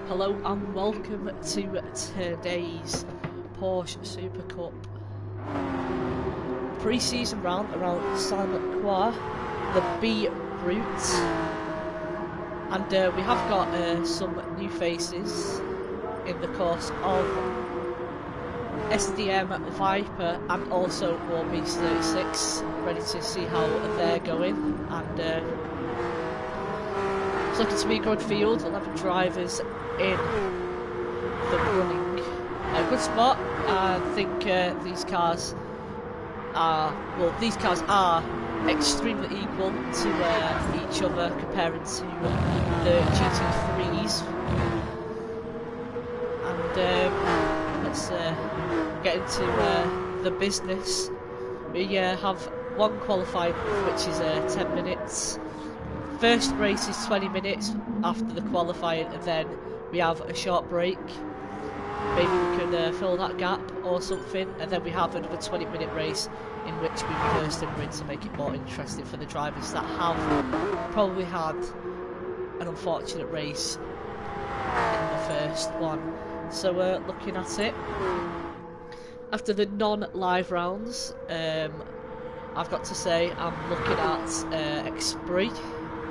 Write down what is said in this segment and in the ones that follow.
Hello and welcome to today's Porsche Supercup pre-season round around Croix, the B route, and we have got some new faces in the course of SDM Viper and also Warbeast 36, ready to see how they're going, and it's looking to be a good field. 11 drivers in the running. A good spot. I think these cars are extremely equal to each other comparing to the GT3s. And let's get into the business. We have one qualifying, which is 10 minutes. First race is 20 minutes after the qualifying, and then we have a short break. Maybe we can fill that gap or something, and then we have another 20-minute race in which we reverse the grid to make it more interesting for the drivers that have probably had an unfortunate race in the first one. So looking at it, after the non-live rounds, I've got to say I'm looking at Esprit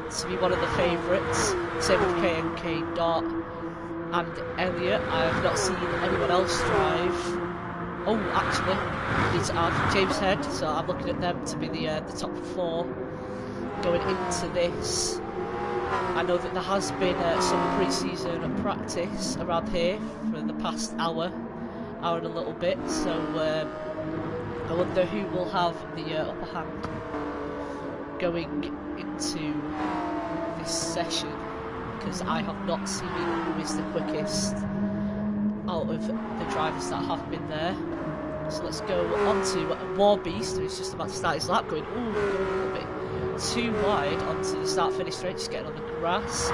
to be one of the favourites. Same with KMK Dot and Elliot. I have not seen anyone else drive. Oh, actually, I need to add James Head, so I'm looking at them to be the top 4 going into this. I know that there has been some pre-season practice around here for the past hour and a little bit, so I wonder who will have the upper hand going into this session, because I have not seen who is the quickest out of the drivers that have been there. So let's go on to Warbeast, who's just about to start his lap, going a little bit too wide onto the start-finish straight, just getting on the grass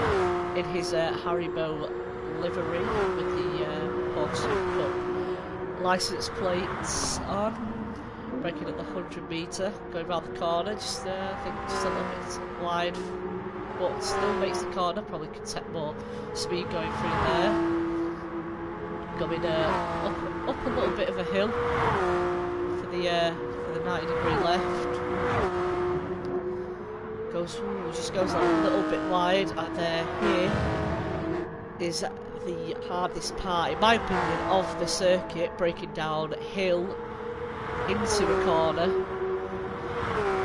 in his Haribo livery with the Porsche Supercup license plates on. Breaking at the 100 metre, going around the corner, just I think just a little bit wide, but still makes the corner. Probably could take more speed going through there. Going up a little bit of a hill for the 90-degree left. Just goes a little bit wide, and here is the hardest part, in my opinion, of the circuit, breaking down hill into a corner.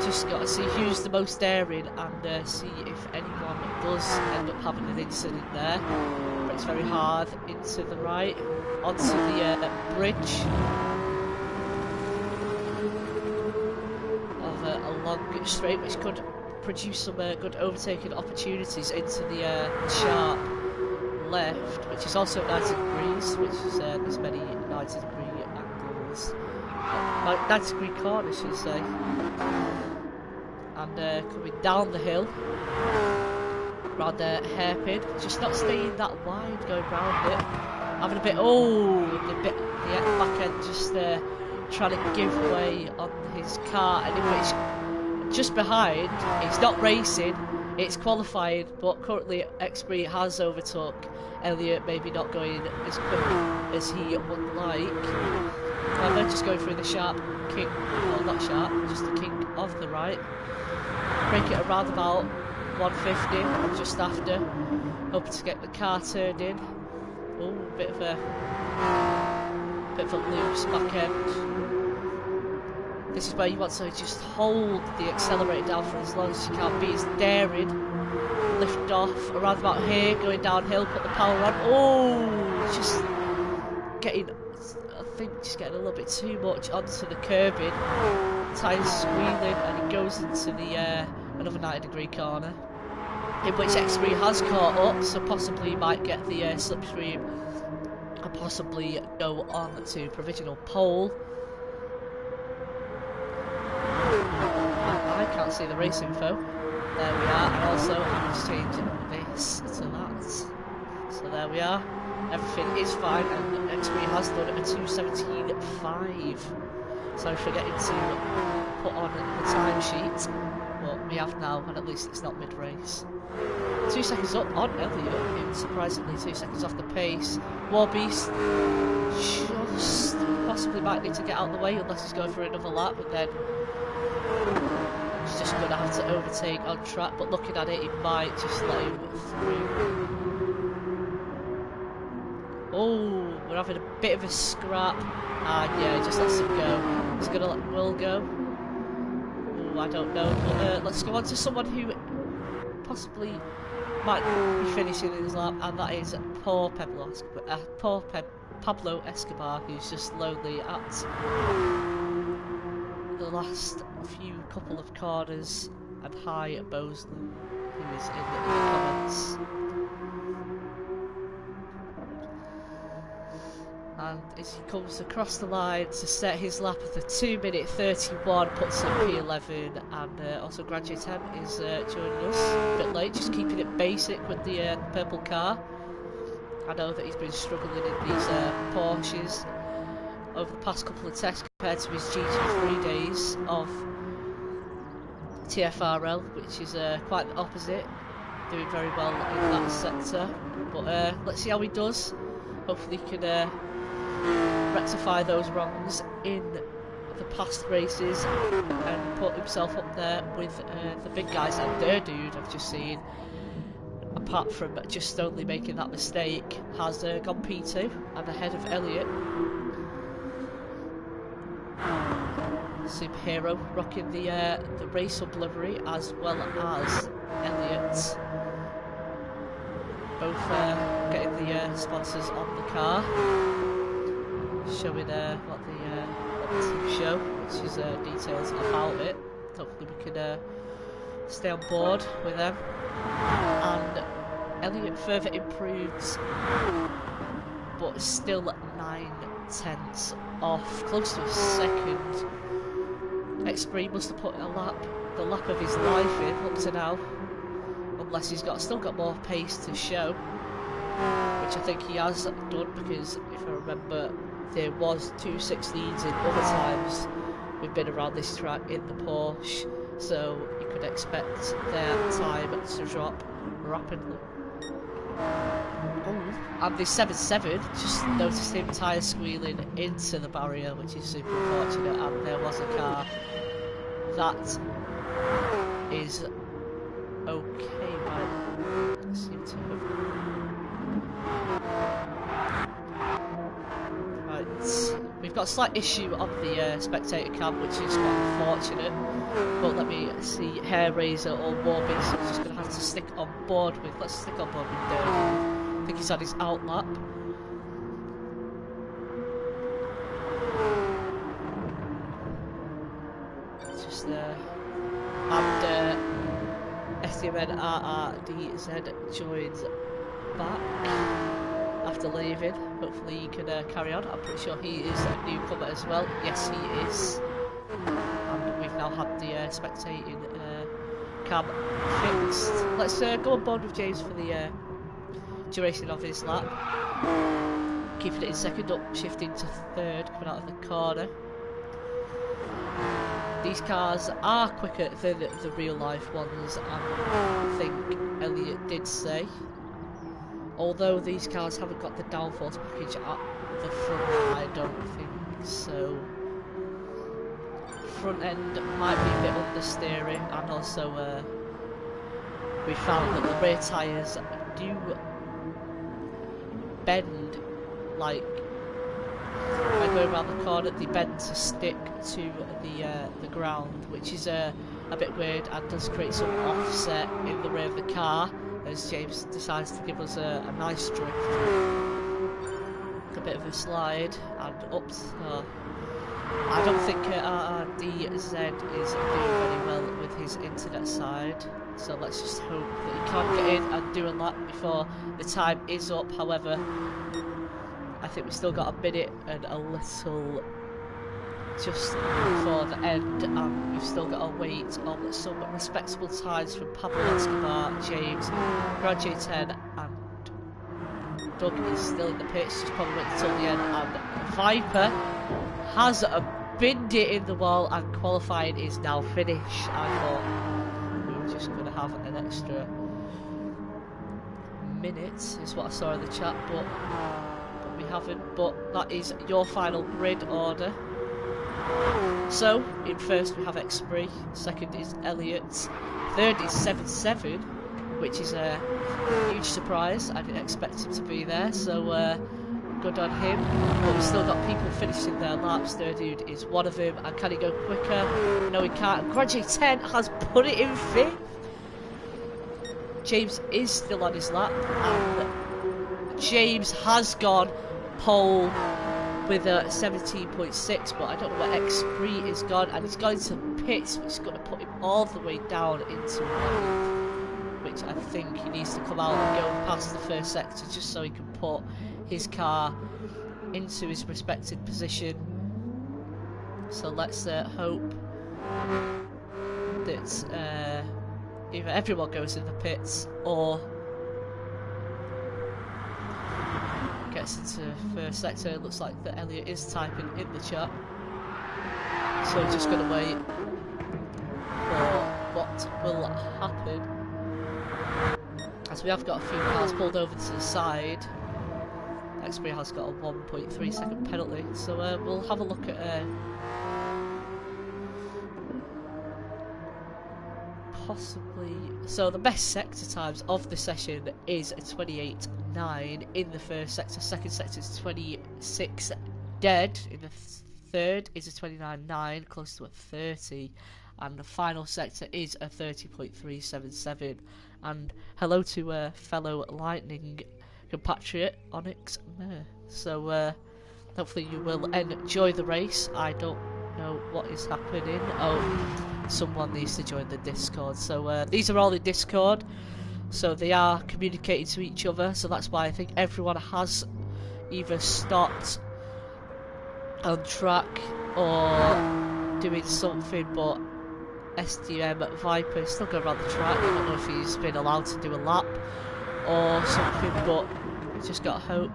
Just got to see who's the most daring and see if anyone does end up having an incident there. But it's very hard into the right, onto the bridge of a long straight, which could produce some good overtaking opportunities into the sharp left, which is also 90 degrees, which is there's many 90-degree angles. 90-degree corner, should I say. And coming down the hill, round the hairpin, just not staying that wide, going round it, having a bit, the back end just trying to give way on his car, and in which just behind, it's not racing, it's qualifying, but currently Esprit has overtook Elliot, maybe not going as quick as he would like. They're just going through the sharp kink, well not sharp, just the kink of the right. Break it around about 150, just after, hoping to get the car turned in. Oh, bit of a loose back end. This is where you want to just hold the accelerator down for as long as you can, be as daring. Lift off around about here, going downhill, put the power on. Oh, just getting, I think just getting a little bit too much onto the curbing. Tyres squealing, and it goes into the another 90-degree corner, in which Esprit has caught up, so possibly might get the slipstream and possibly go on to provisional pole. I can't see the race info. There we are, and also I'm just changing this to that. So there we are. Everything is fine, and Esprit has done a 2:17.5. So forgetting to put on the timesheet, but we have now, and at least it's not mid-race. 2 seconds up on Elliott, who surprisingly 2 seconds off the pace. Warbeast just possibly might need to get out of the way unless he's going for another lap, but then he's just going to have to overtake on track, but looking at it, he might just let him through. Oh, we're having a bit of a scrap, and yeah, just lets him go. He's going to let Will go. Ooh, I don't know, but let's go on to someone who possibly might be finishing in his lap, and that is poor Pablo Escobar, who's just lonely at the last couple of corners, and hi Bosley, who is in the comments. And as he comes across the line to set his lap at the 2:31, puts in P11, and also Graduate 10 is joining us a bit late, just keeping it basic with the purple car. I know that he's been struggling in these Porsches over the past couple of tests compared to his GT3 days of Tfrl, which is quite the opposite, doing very well in that sector. But let's see how he does. Hopefully he can rectify those wrongs in the past races and put himself up there with the big guys. And their dude I've just seen, apart from just only making that mistake, has gone P2 and ahead of Elliott. Superhero rocking the race up livery, as well as Elliott. Both getting the sponsors on the car, showing what the team show, which is details about it. Hopefully we can stay on board with them. And Elliott further improves, but still 9/10 off, close to a second. Xbree must have put the lap of his life in up to now, unless he's still got more pace to show, which I think he has done, because if I remember, there was 2:16s in other times we've been around this track in the Porsche, so you could expect their time to drop rapidly. And the 7.7, just noticed him tyre squealing into the barrier, which is super unfortunate, and there was a car that is okay, right? Seem to have. Right, we've got a slight issue on the spectator cam, which is quite unfortunate. But let me see, Hair Razor or Warbeast, I'm just going to have to stick on board with. Let's stick on board with Dave. I think he's had his outlap. Just and STMN RRDZ joins back after leaving. Hopefully he can carry on. I'm pretty sure he is a newcomer as well. Yes, he is. And we've now had the spectating cam fixed. Let's go on board with James for the duration of his lap. Keeping it in second, up shifting to third, coming out of the corner. These cars are quicker than the real life ones, I think Elliott did say. Although these cars haven't got the downforce package at the front, I don't think so. Front end might be a bit understeering, and also we found that the rear tyres do bend, like when going around the corner, they bend to stick to the ground, which is a bit weird and does create some offset in the rear of the car, as James decides to give us a nice drift, a bit of a slide, and up. I don't think RRDZ is doing very well with his internet side, so let's just hope that he can get in and do a lap before the time is up. However, I think we've still got a minute and a little just before the end, and we've still got to wait on some respectable times from Pablo Escobar, James, Graduate 10, and Doug is still in the pits, just probably waiting until the end, and Viper has binned it in the wall, and qualifying is now finished. I thought just going to have an extra minute, is what I saw in the chat, but we haven't. But that is your final grid order. So, in first we have Xpree, second is Elliot, third is 7-7, which is a huge surprise. I didn't expect him to be there, so good on him. But we've still got people finishing their laps. Their dude is one of them, and can he go quicker? No, he can't. Graduate 10 has put it in fifth. James is still on his lap, and James has gone pole with a 17.6, but I don't know where Xpree is gone, and he's going to pits, which is going to put him all the way down into 11th, which I think he needs to come out and go past the first sector just so he can put his car into his respected position. So let's hope that either everyone goes in the pits or gets into first sector. It looks like that Elliot is typing in the chat, so we're just going to wait for what will happen, as we have got a few cars pulled over to the side. Xpree has got a 1.3 second penalty, so we'll have a look at possibly. So the best sector times of the session is a 28.9 in the first sector. Second sector is 26 dead. In the third is a 29.9, close to a 30, and the final sector is a 30.377. And hello to fellow Lightning compatriot Onyx Mer. So hopefully you will enjoy the race. I don't know what is happening. Oh, someone needs to join the Discord. So these are all in Discord, so they are communicating to each other, so that's why I think everyone has either stopped on track or doing something. But SDM Viper is still going around the track. I don't know if he's been allowed to do a lap or something, but we just got to hope.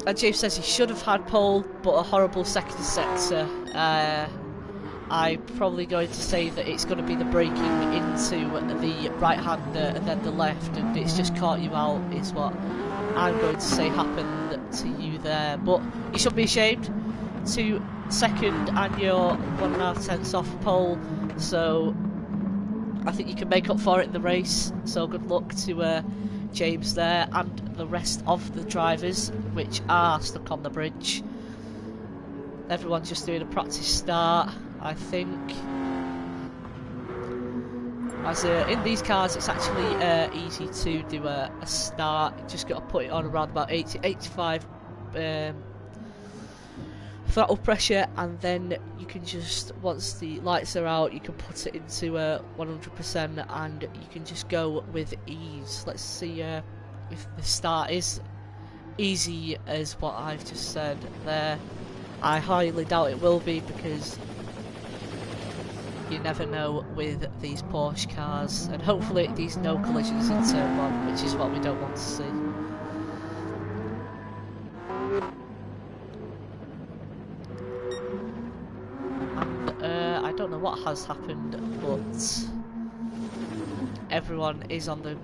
And James says he should have had pole, but a horrible second sector. I'm probably going to say that it's going to be the braking into the right hander and then the left, and it's just caught you out, is what I'm going to say happened to you there. But you shouldn't be ashamed. To second and you're 1.5 tenths off pole, so I think you can make up for it in the race. So good luck to James there and the rest of the drivers which are stuck on the bridge. Everyone's just doing a practice start, I think. As in these cars, it's actually easy to do a start. You just got to put it on around about 85 throttle pressure, and then you can just, once the lights are out, you can put it into 100% and you can just go with ease. Let's see if the start is easy as what I've just said there. I highly doubt it will be, because you never know with these Porsche cars, and hopefully these no collisions in turn 1, which is what we don't want to see. And I don't know what has happened, but everyone is on the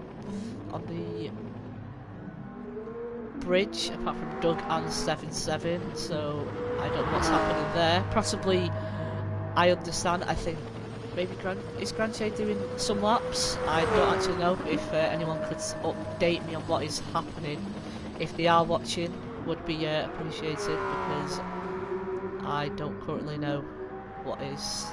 bridge apart from Doug and 7-7, so I don't know what's happening there. Possibly, I understand, I think maybe is Grandshade doing some laps? I don't actually know. If anyone could update me on what is happening, if they are watching, would be appreciated, because I don't currently know what is.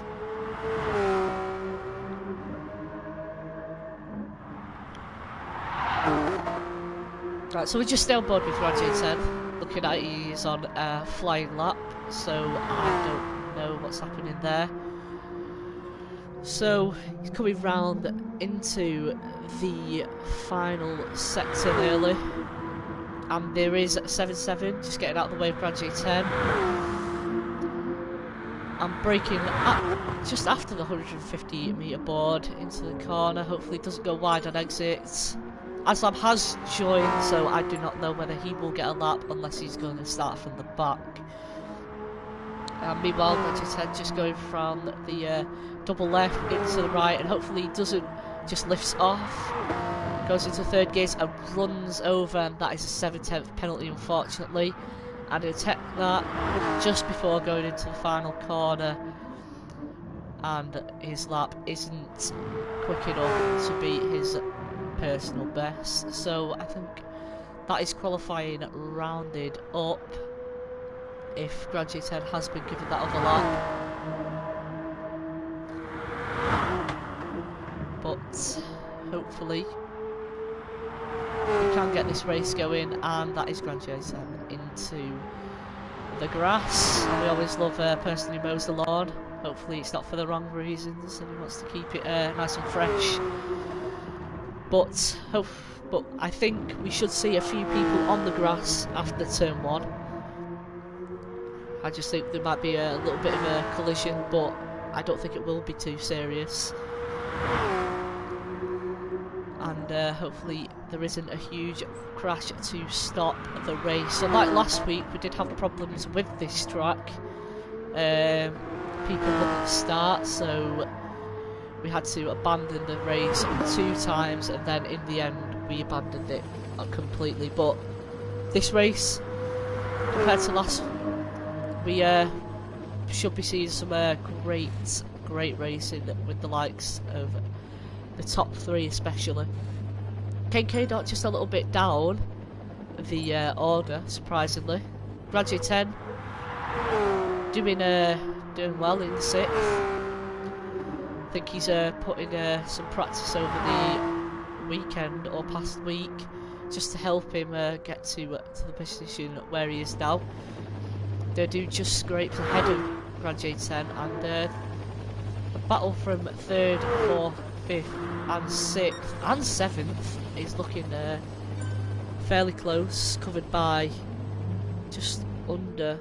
Right, so we're just still on board with Graduate 10. Looking at it, he's on a flying lap, so I don't know what's happening there. So he's coming round into the final sector nearly, and there is 7-7 just getting out of the way of Graduate 10. I'm braking just after the 150 metre board into the corner. Hopefully it doesn't go wide on exits. Aslam has joined, so I do not know whether he will get a lap unless he's going to start from the back. And meanwhile, Graduate 10 just going from the double left into the right, and hopefully he doesn't just lifts off, goes into third gears and runs over, and that is a 7/10 penalty, unfortunately. And he'll take that just before going into the final corner, and his lap isn't quick enough to beat his personal best. So I think that is qualifying rounded up, if Graduate 10 has been given that other lap. But hopefully we can get this race going, and that is Graduate 10 into the grass. We always love a person who mows the lawn. Hopefully it's not for the wrong reasons and he wants to keep it nice and fresh. But I think we should see a few people on the grass after turn 1. I just think there might be a little bit of a collision, but I don't think it will be too serious. And hopefully there isn't a huge crash to stop the race. So like last week, we did have problems with this track. People wouldn't start, so we had to abandon the race 2 times, and then in the end we abandoned it completely. But this race, compared to last, we should be seeing some great racing with the likes of the top 3 especially. KK Dot just a little bit down the order, surprisingly. Graduate 10 doing well in 6th. I think he's putting some practice over the weekend or past week just to help him get to the position where he is now. They do just scrape ahead of Graduate 10, and a battle from 3rd, 4th, 5th and 6th and 7th is looking fairly close, covered by just under,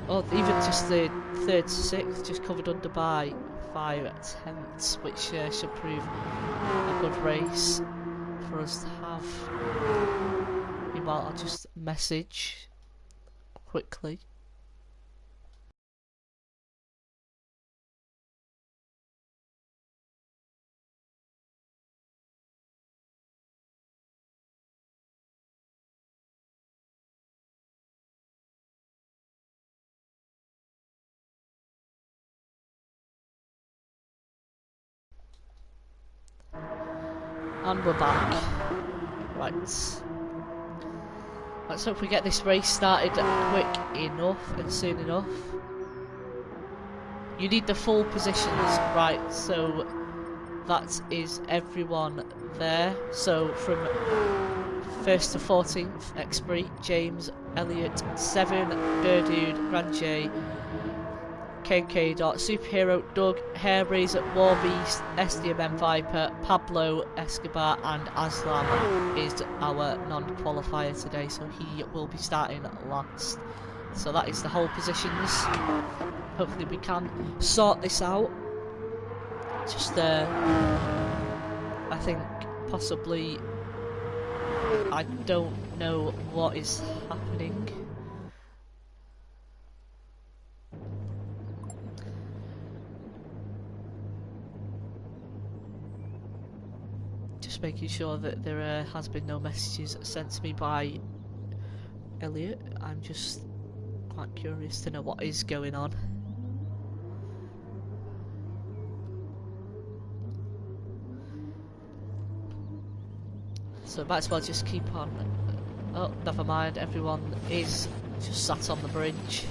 even just the 3rd to 6th just covered under by 5/10, which should prove a good race for us to have. Meanwhile, I'll just message quickly. And we're back. Right. Let's hope we get this race started quick enough and soon enough. You need the full positions, right, so that is everyone there. So from 1st to 14th, Expree, James, Elliot, 7, Durdude, Ranjay, KK Dot, Superhero, Doug, Hairbreezer, Warbeast, SDMM Viper, Pablo Escobar, and Aslam is our non-qualifier today, so he will be starting last. So that is the whole positions. Hopefully we can sort this out. Just I think possibly, I don't know what is happening. Just making sure that there has been no messages sent to me by Elliot. I'm just quite curious to know what is going on. So might as well just keep on. Oh, never mind, everyone is just sat on the bridge.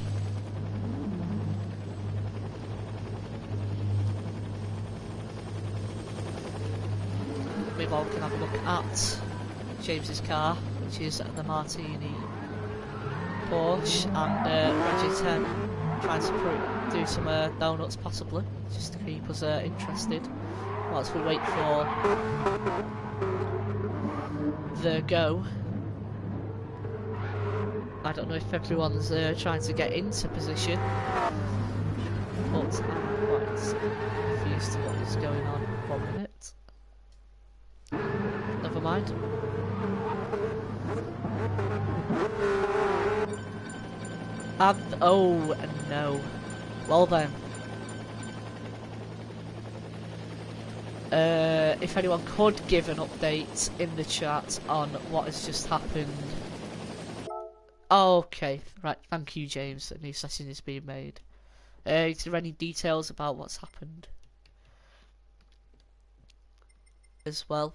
Meanwhile, we can have a look at James's car, which is the Martini Porsche, and Graduate 10 trying to do some donuts possibly, just to keep us interested whilst we wait for the go. I don't know if everyone's trying to get into position, but I'm quite confused to what is going on. 1 minute. Never mind. And oh no. Well then. If anyone could give an update in the chat on what has just happened. Oh, okay, right, thank you James, a new session is being made. Is there any details about what's happened? As well,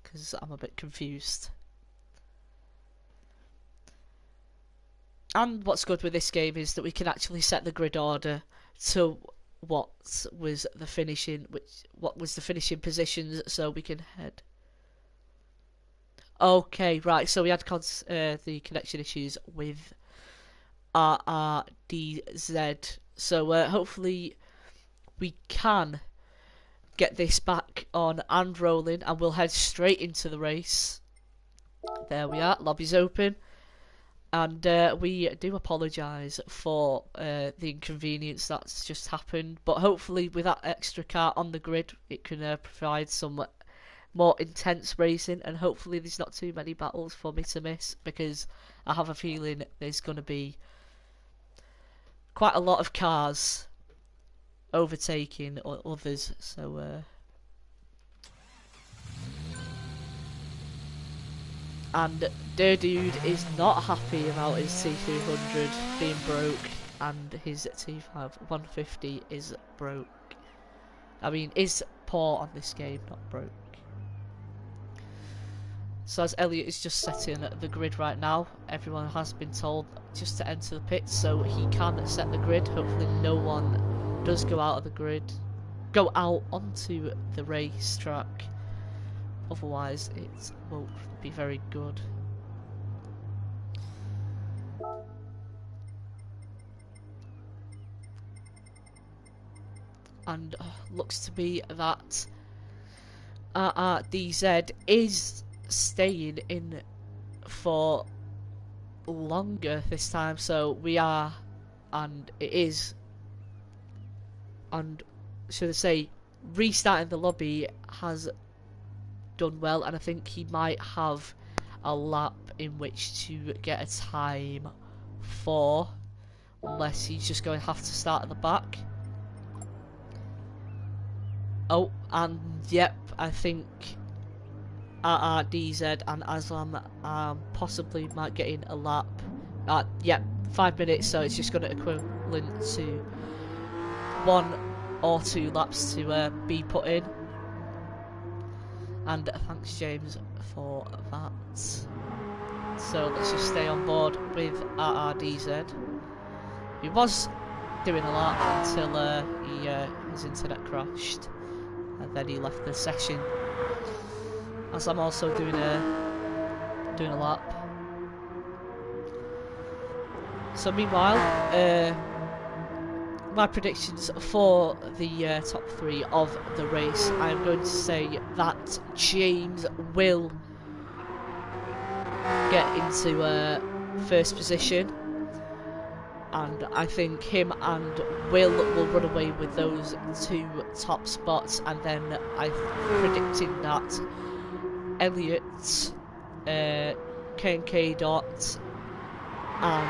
because I'm a bit confused. And what's good with this game is that we can actually set the grid order to what was the finishing positions, so we can head. Okay, right. So we had the connection issues with RRDZ. So hopefully we can get this back on and rolling, and we'll head straight into the race. There we are. Lobby's open. And we do apologise for the inconvenience that's just happened, but hopefully with that extra car on the grid it can provide some more intense racing, and hopefully there's not too many battles for me to miss, because I have a feeling there's going to be quite a lot of cars overtaking others, so and Dude is not happy about his T300 being broke, and his T5 150 is broke. I mean, is poor on this game, not broke. So as Elliot is just setting the grid right now, everyone has been told just to enter the pits so he can set the grid. Hopefully no one does go out of the grid, go out onto the racetrack. Otherwise, it won't be very good. And looks to be that RRDZ is staying in for longer this time. So we are, and it is, and should I say, restarting the lobby has done well, and I think he might have a lap in which to get a time for, unless he's just going to have to start at the back. Oh, and yep, I think RRDZ and Aslam possibly might get in a lap. Yep, 5 minutes, so it's just going to equivalent to 1 or 2 laps to be put in. And thanks James for that. So let's just stay on board with RRDZ. He was doing a lot until his internet crashed, and then he left the session. As I'm also doing a lap. So meanwhile, my predictions for the top 3 of the race, I'm going to say that James will get into first position, and I think him and Will run away with those 2 top spots, and then I'm predicting that Elliot, K&K Dot, and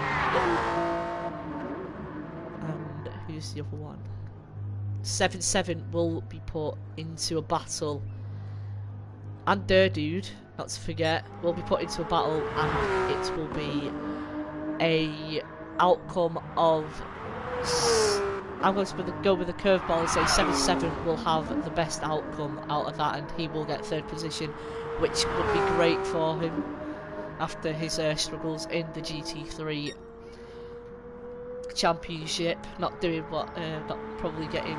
who's the other one? 7-7 will be put into a battle, and Dude, not to forget, will be put into a battle, and it will be a outcome of. I'm going to go with a curveball and say 7-7 will have the best outcome out of that, and he will get 3rd position, which would be great for him after his struggles in the GT3 championship, not doing what, not probably getting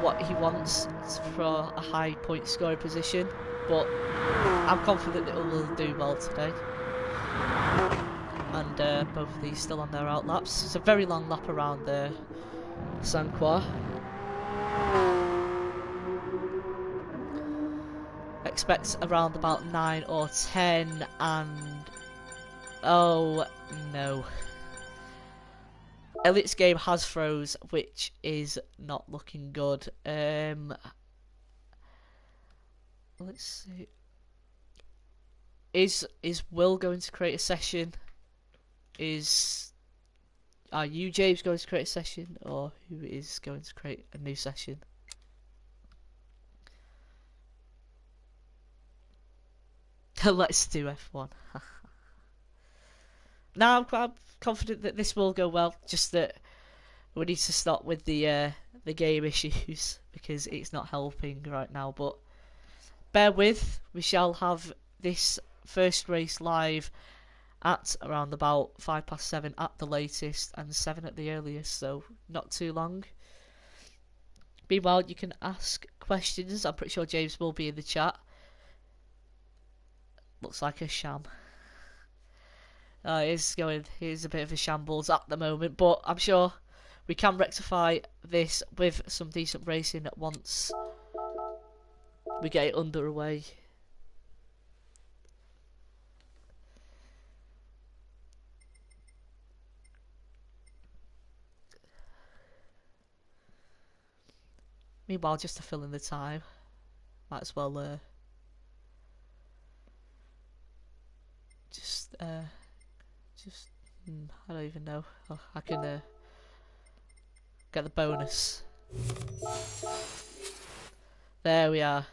what he wants for a high point scoring position, but I'm confident it will do well today. And both of these still on their out laps. It's a very long lap around San Croix. Expect around about 9 or 10, and oh no, Elliot's game has froze, which is not looking good. Let's see. Is Will going to create a session? Are you, James, going to create a session, or who is going to create a new session? Let's do F1. Now I'm quite confident that this will go well. Just that we need to stop with the game issues because it's not helping right now. But bear with. We shall have this first race live at around about 7:05 at the latest and 7 at the earliest. So not too long. Meanwhile, you can ask questions. I'm pretty sure James will be in the chat. Looks like a sham. He's a bit of a shambles at the moment, but I'm sure we can rectify this with some decent racing once we get it underway. Meanwhile, just to fill in the time, might as well I don't even know. Oh, I can get the bonus. There we are.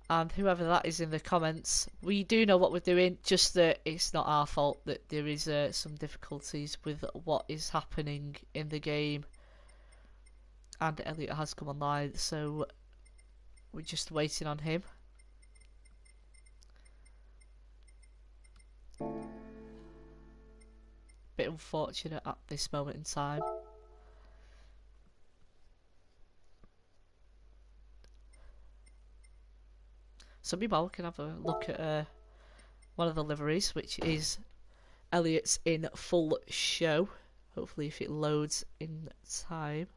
And whoever that is in the comments, we do know what we're doing, just that it's not our fault that there is some difficulties with what is happening in the game. And Elliot has come online, so we're just waiting on him. Bit unfortunate at this moment in time. So meanwhile we can have a look at one of the liveries, which is Elliot's in full show. Hopefully if it loads in time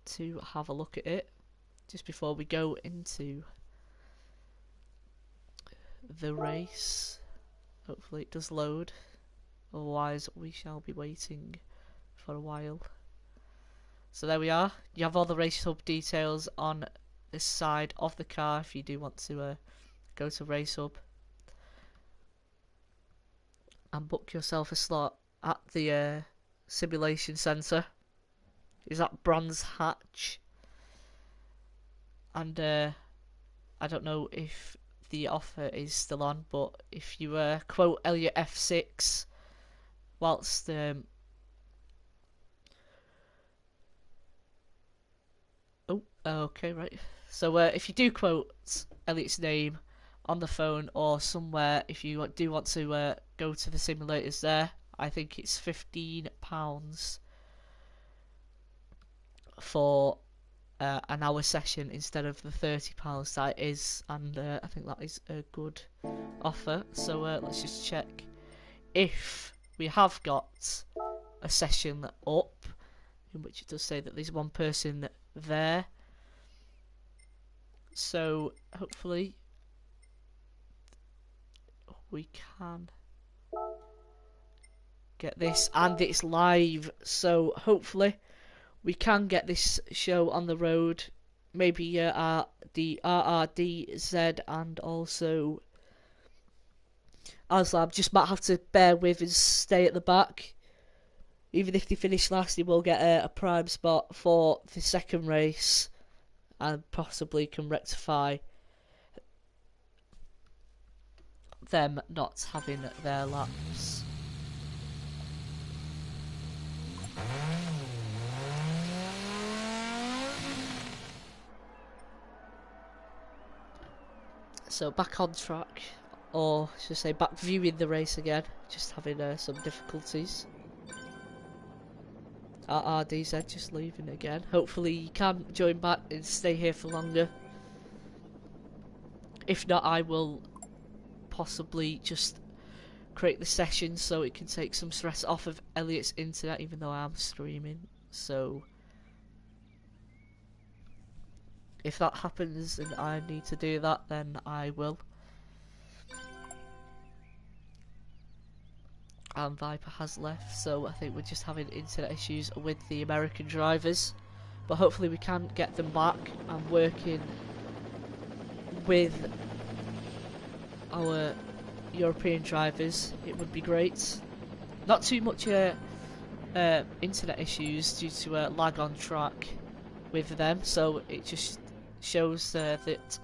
to have a look at it just before we go into the race. Hopefully it does load, otherwise we shall be waiting for a while. So there we are. You have all the race hub details on this side of the car if you do want to go to race hub and book yourself a slot at the simulation centre. Is that Bronze Hatch? And I don't know if the offer is still on, but if you quote Elliot F6 whilst okay, right. So if you do quote Elliot's name on the phone or somewhere, if you do want to go to the simulators there, I think it's £15 for an hour session instead of the £30 that it is, and I think that is a good offer. So let's just check if we have got a session up, in which it does say that there's one person there. So hopefully we can get this, and it's live, so hopefully we can get this show on the road. Maybe the RRDZ and also Aslab just might have to bear with and stay at the back. Even if they finish last, they will get a prime spot for the second race and possibly can rectify them not having their laps. So back on track, or should I say back viewing the race again, just having some difficulties. RRDZ just leaving again. Hopefully you can join back and stay here for longer. If not, I will possibly just create the session so it can take some stress off of Elliot's internet, even though I am streaming. So if that happens and I need to do that, then I will. And Viper has left, so I think we're just having internet issues with the American drivers. But hopefully we can get them back and working with our European drivers, it would be great. Not too much internet issues due to lag on track with them, so it just shows that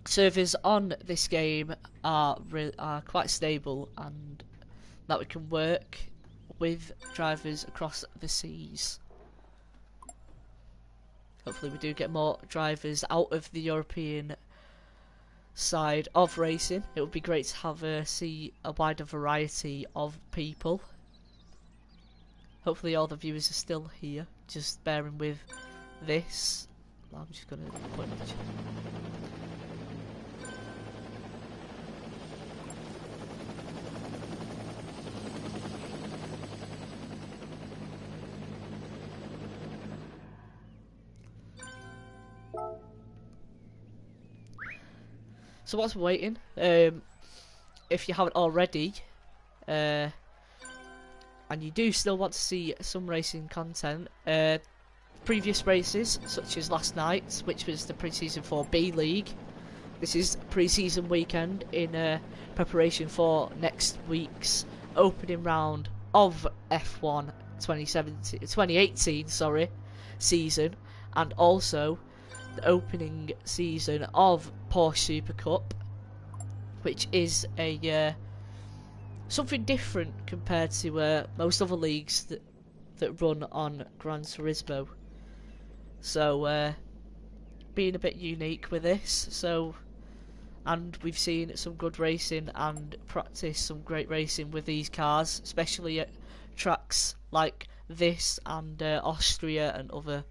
servers on this game are quite stable and that we can work with drivers across the seas. Hopefully we do get more drivers out of the European side of racing. It would be great to have see a wider variety of people. Hopefully all the viewers are still here, just bearing with this. I'm just going to put in the chat. So whilst we're waiting, if you haven't already, and you do still want to see some racing content, previous races, such as last night, which was the pre-season for B League. This is pre-season weekend in preparation for next week's opening round of F1 2018 season, and also the opening season of Porsche Supercup, which is a something different compared to most other leagues that run on Gran Turismo. So being a bit unique with this. So, and we've seen some good racing and practice some great racing with these cars, especially at tracks like this and Austria and other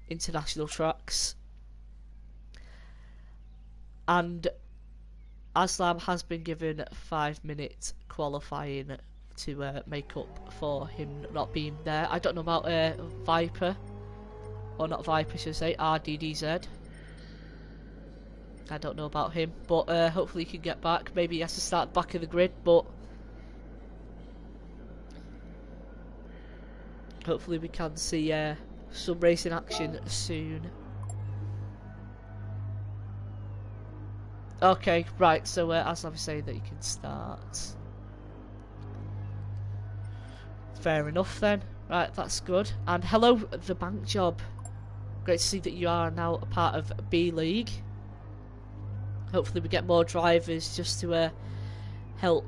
international tracks. And Aslam has been given 5-minute qualifying to make up for him not being there. I don't know about Viper, or not Viper, should I say, RDDZ. I don't know about him, but hopefully he can get back. Maybe he has to start back of the grid, but hopefully we can see some racing action soon. Okay, right, so as I was saying that you can start. Fair enough then. Right, that's good. And hello, the bank job. Great to see that you are now a part of B League. Hopefully we get more drivers just to help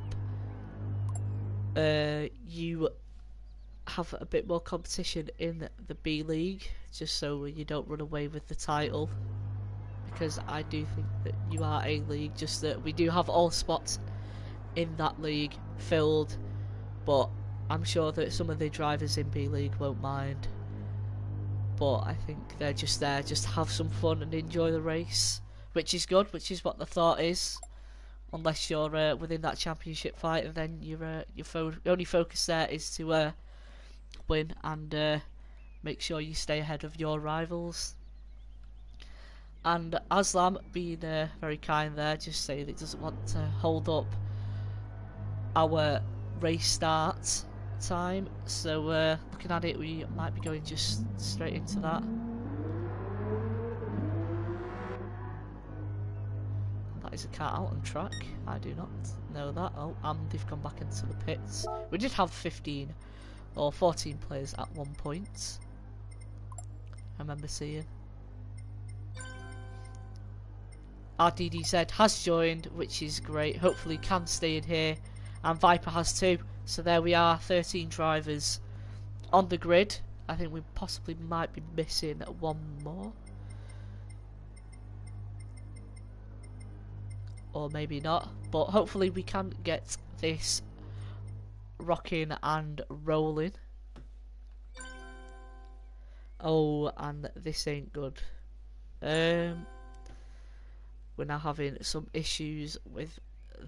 you have a bit more competition in the B League, just so you don't run away with the title. Because I do think that you are A League, just that we do have all spots in that league filled, but I'm sure that some of the drivers in B League won't mind. But I think they're just there just to have some fun and enjoy the race, which is good, which is what the thought is. Unless you're within that championship fight, and then your only focus there is to win and make sure you stay ahead of your rivals. And Aslam being very kind there, just saying that he doesn't want to hold up our race start time. So looking at it, we might be going just straight into that. That is a car out on track. I do not know that. Oh, and they've gone back into the pits. We did have 15 or 14 players at one point, I remember seeing. RDDZ has joined, which is great. Hopefully can stay in here. And Viper has too. So there we are, 13 drivers on the grid. I think we possibly might be missing one more. Or maybe not. But hopefully we can get this rocking and rolling. Oh, and this ain't good. We're now having some issues with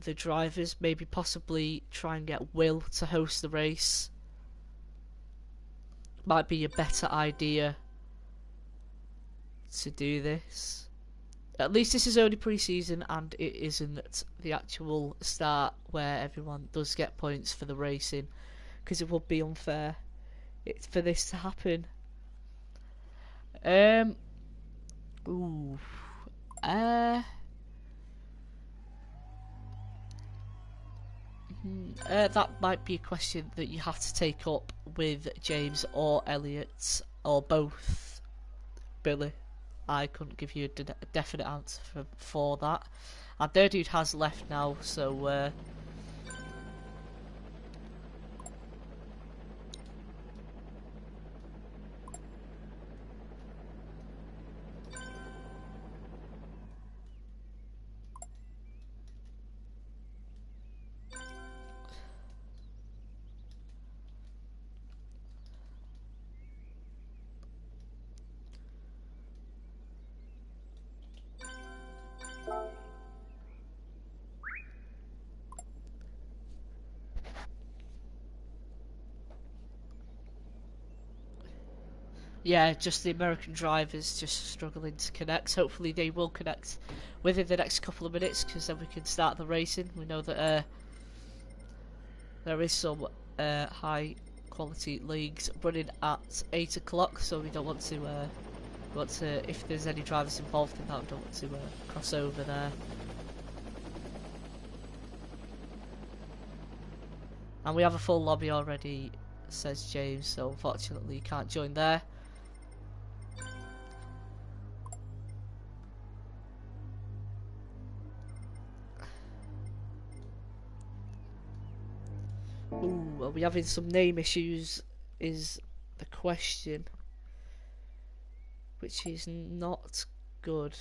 the drivers. Maybe possibly try and get Will to host the race. Might be a better idea to do this. At least this is only pre-season and it isn't the actual start where everyone does get points for the racing, because it would be unfair for this to happen. Ooh. That might be a question that you have to take up with James or Elliot or both, Billy. I couldn't give you a definite answer for that. And their dude has left now, so yeah, just the American drivers just struggling to connect. Hopefully they will connect within the next couple of minutes, because then we can start the racing. We know that there is some high quality leagues running at 8 o'clock, so we don't want to, if there's any drivers involved in that, we don't want to cross over there. And we have a full lobby already, says James, so unfortunately you can't join there. Ooh, are we having some name issues is the question, which is not good.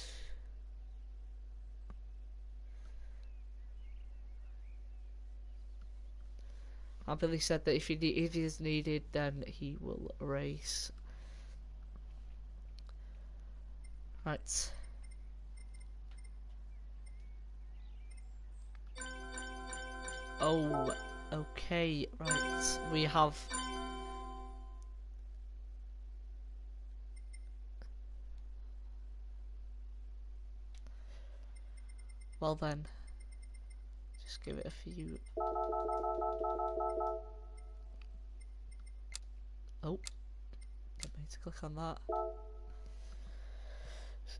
And Billy said that if he is needed, then he will race. Right. Oh, okay, right. We have... Well then, just give it a few... Oh, didn't mean to click on that.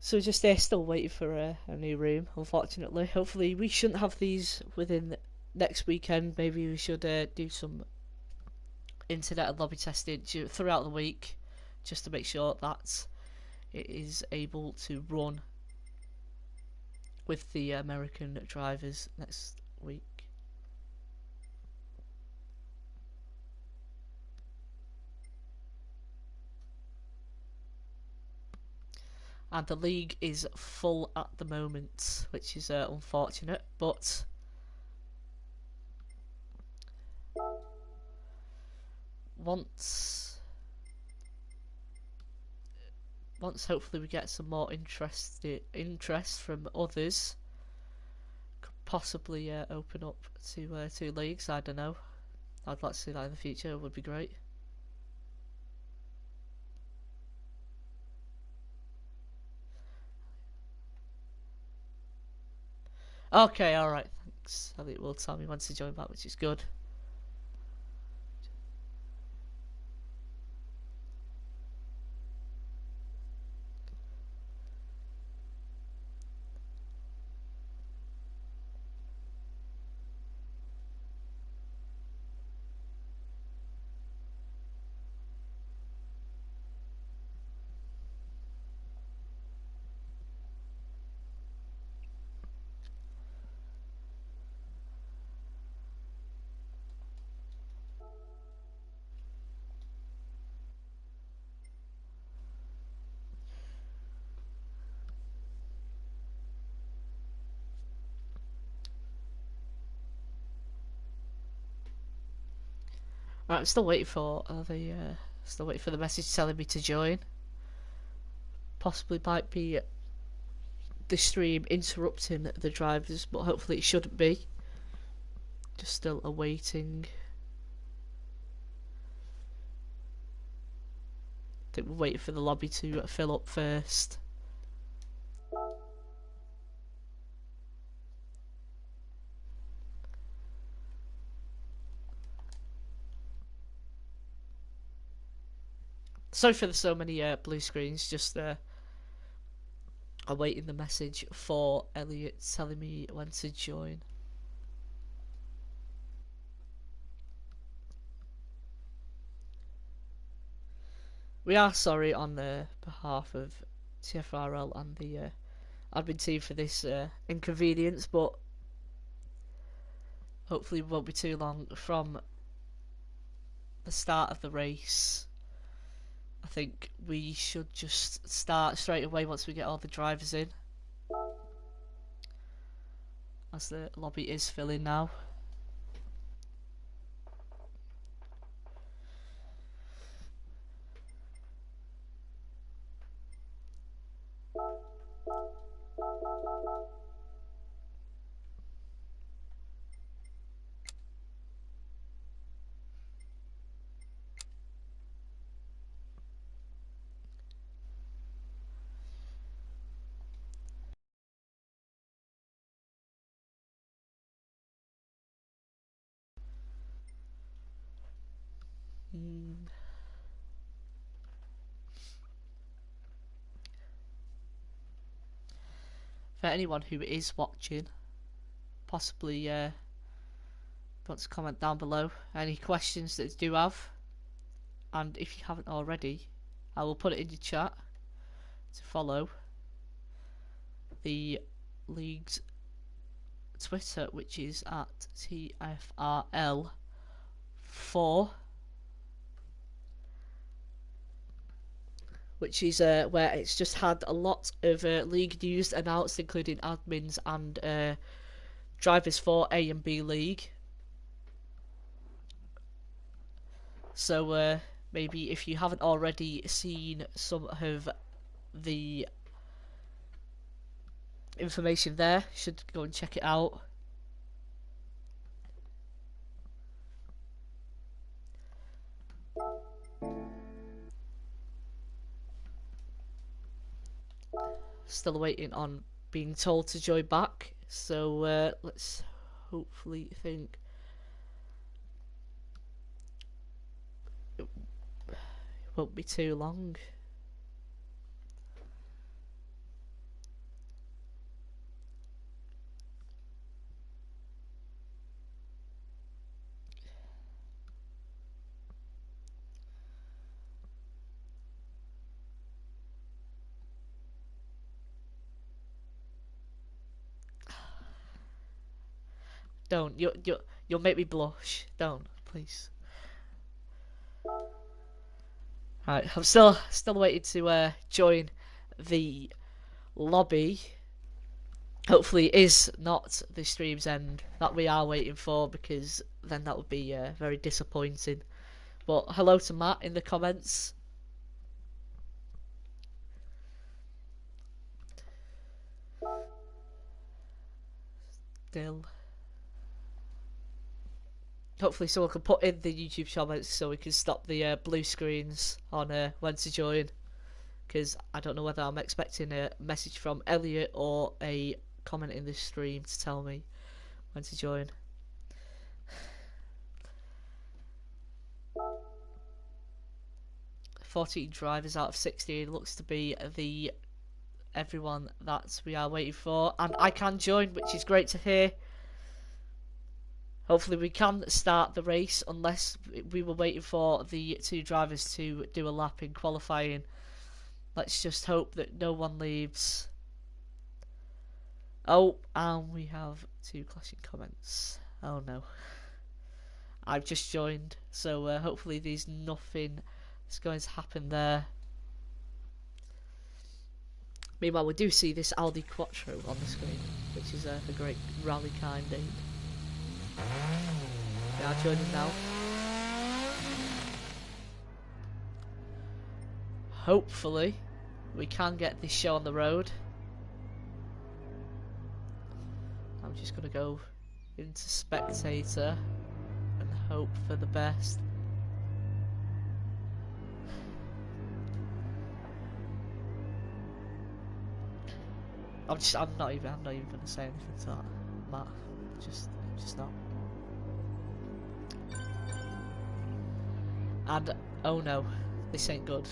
So we're just still waiting for a new room, unfortunately. Hopefully we shouldn't have these within next weekend. Maybe we should do some internet and lobby testing throughout the week, just to make sure that it is able to run with the American drivers next week. And the league is full at the moment, which is unfortunate, but once hopefully we get some more interest from others, could possibly open up to 2 leagues. I don't know. I'd like to see that in the future. It would be great. Okay, alright, thanks. Elliot will tell me when to join back, which is good. Right, I'm still waiting for the message telling me to join. Possibly might be the stream interrupting the drivers, but hopefully it shouldn't be. Just still awaiting. I think we're waiting for the lobby to fill up first. Sorry for the so many blue screens, just Awaiting the message for Elliot telling me when to join. We are sorry on the behalf of Tfrl and the admin team for this inconvenience, but hopefully it won't be too long from the start of the race. I think we should just start straight away once we get all the drivers in, as the lobby is filling now. For anyone who is watching, possibly want to comment down below any questions that you do have, and if you haven't already, I will put it in your chat to follow the league's Twitter, which is at TFRL4, which is where it's just had a lot of league news announced, including admins and drivers for A and B League. So maybe if you haven't already seen some of the information there, you should go and check it out. Still waiting on being told to join back, so let's hopefully think it won't be too long. Don't, you'll make me blush. Don't, please. Right, I'm still waiting to join the lobby. Hopefully it is not the stream's end that we are waiting for, because then that would be very disappointing. But hello to Matt in the comments. Still. Hopefully someone can put in the YouTube comments so we can stop the blue screens on when to join, because I don't know whether I'm expecting a message from Elliot or a comment in this stream to tell me when to join. "14 drivers out of 16 looks to be the everyone that we are waiting for, and I can join, which is great to hear. Hopefully we can start the race, unless we were waiting for the 2 drivers to do a lap in qualifying. Let's just hope that no one leaves. Oh, and we have 2 clashing comments. Oh no. I've just joined, so hopefully there's nothing that's going to happen there. Meanwhile, we do see this Audi Quattro on the screen, which is a great rally car indeed. They are joining now. Hopefully we can get this show on the road. I'm just going to go into spectator and hope for the best. I'm not even going to say anything to that, Matt. Just not. And oh no, this ain't good.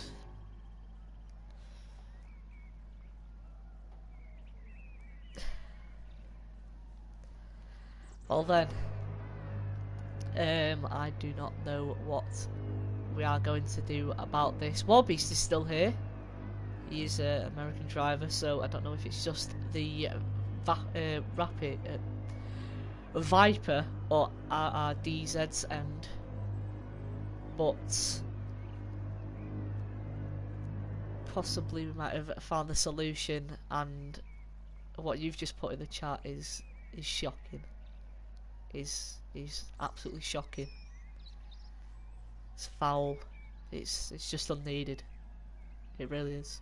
Well then, I do not know what we are going to do about this. Warbeast is still here. He is an American driver, so I don't know if it's just the Viper or RRDZ's end, but possibly we might have found the solution. And what you've just put in the chat is shocking. Is absolutely shocking. It's foul. It's just unneeded. It really is.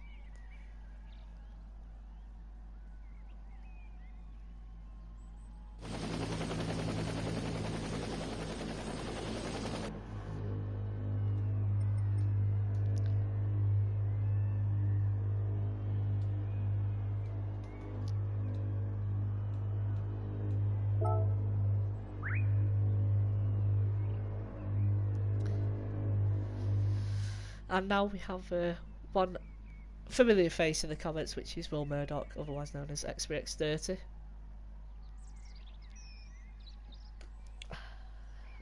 And now we have one familiar face in the comments, which is Will Murdoch, otherwise known as XBX30.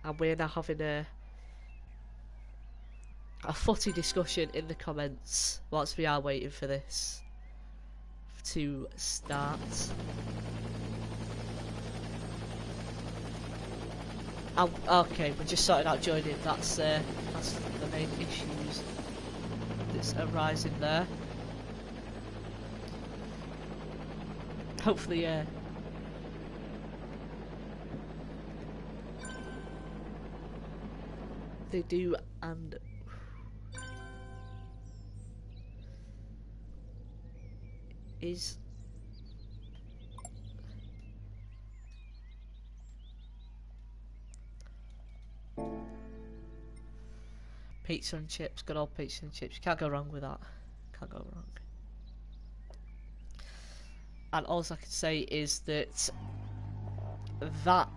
And we're now having a footy discussion in the comments whilst we are waiting for this to start. Okay, we're just sorting out joining. That's the main issues that's arising there. Hopefully, they do. And is pizza and chips, good old pizza and chips. You can't go wrong with that. Can't go wrong. And all I can say is that not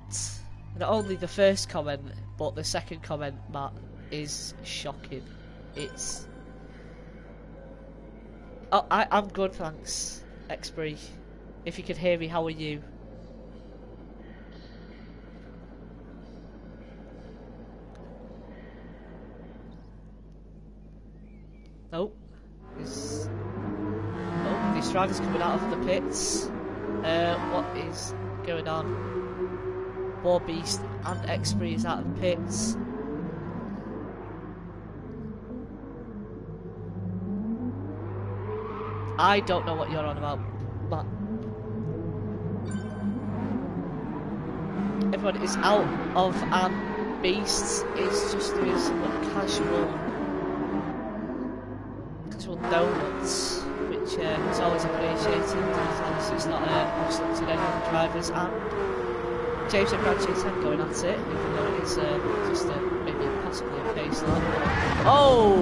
only the first comment, but the second comment, Matt, is shocking. It's... Oh, I'm good, thanks, Xbree. If you can hear me, how are you? Oh, this driver's coming out of the pits. What is going on? Warbeast and Xbree is out of the pits. I don't know what you're on about, but everyone is out of, and Beast is just doing some casual donuts, which is always appreciated. Obviously it's not much to any of the drivers, and James and Branch's head going at it, even though it is just maybe possibly a pace lap. Oh!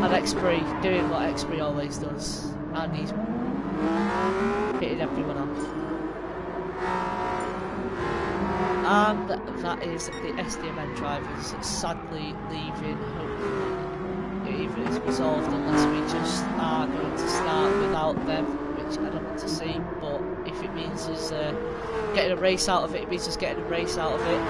And Xbree doing what Xbree always does, and he's hitting everyone off. And that is the SDMN drivers sadly leaving. Hopefully even is resolved, unless we just are going to start without them, which I don't want to see. But if it means us getting a race out of it, it means us getting a race out of it.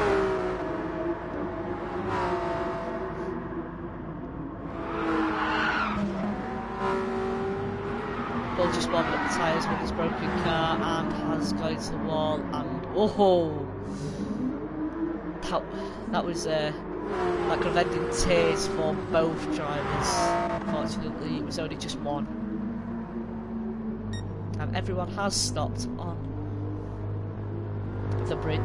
Will just warming up the tyres with his broken car and has gone into the wall, and oh, that was that could have ended tears for both drivers. Unfortunately, it was only just one, and everyone has stopped on the bridge.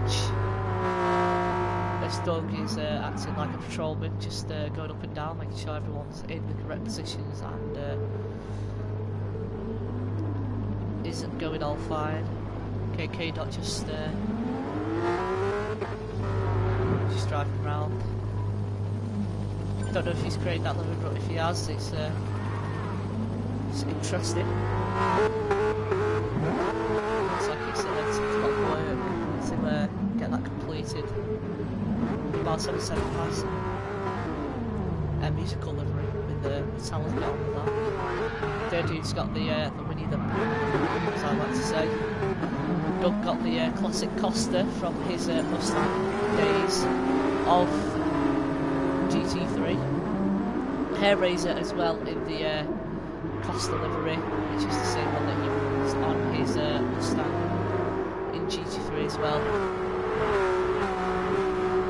As Doug is acting like a patrolman, just going up and down, making sure everyone's in the correct positions and isn't going all fine. KK Dot just driving around. Don't know if he's created that limit, but if he has, it's interesting. Looks like it's a lot of work to get that completed. About 7 pass. Musical livery with the talent on with that. Third dude's got the Winnie the Pooh, as I like to say. Doug got the classic Costa from his Mustang days of GT3. Hair Razor as well in the Costa livery, which is the same one that he used on his Mustang in GT3 as well.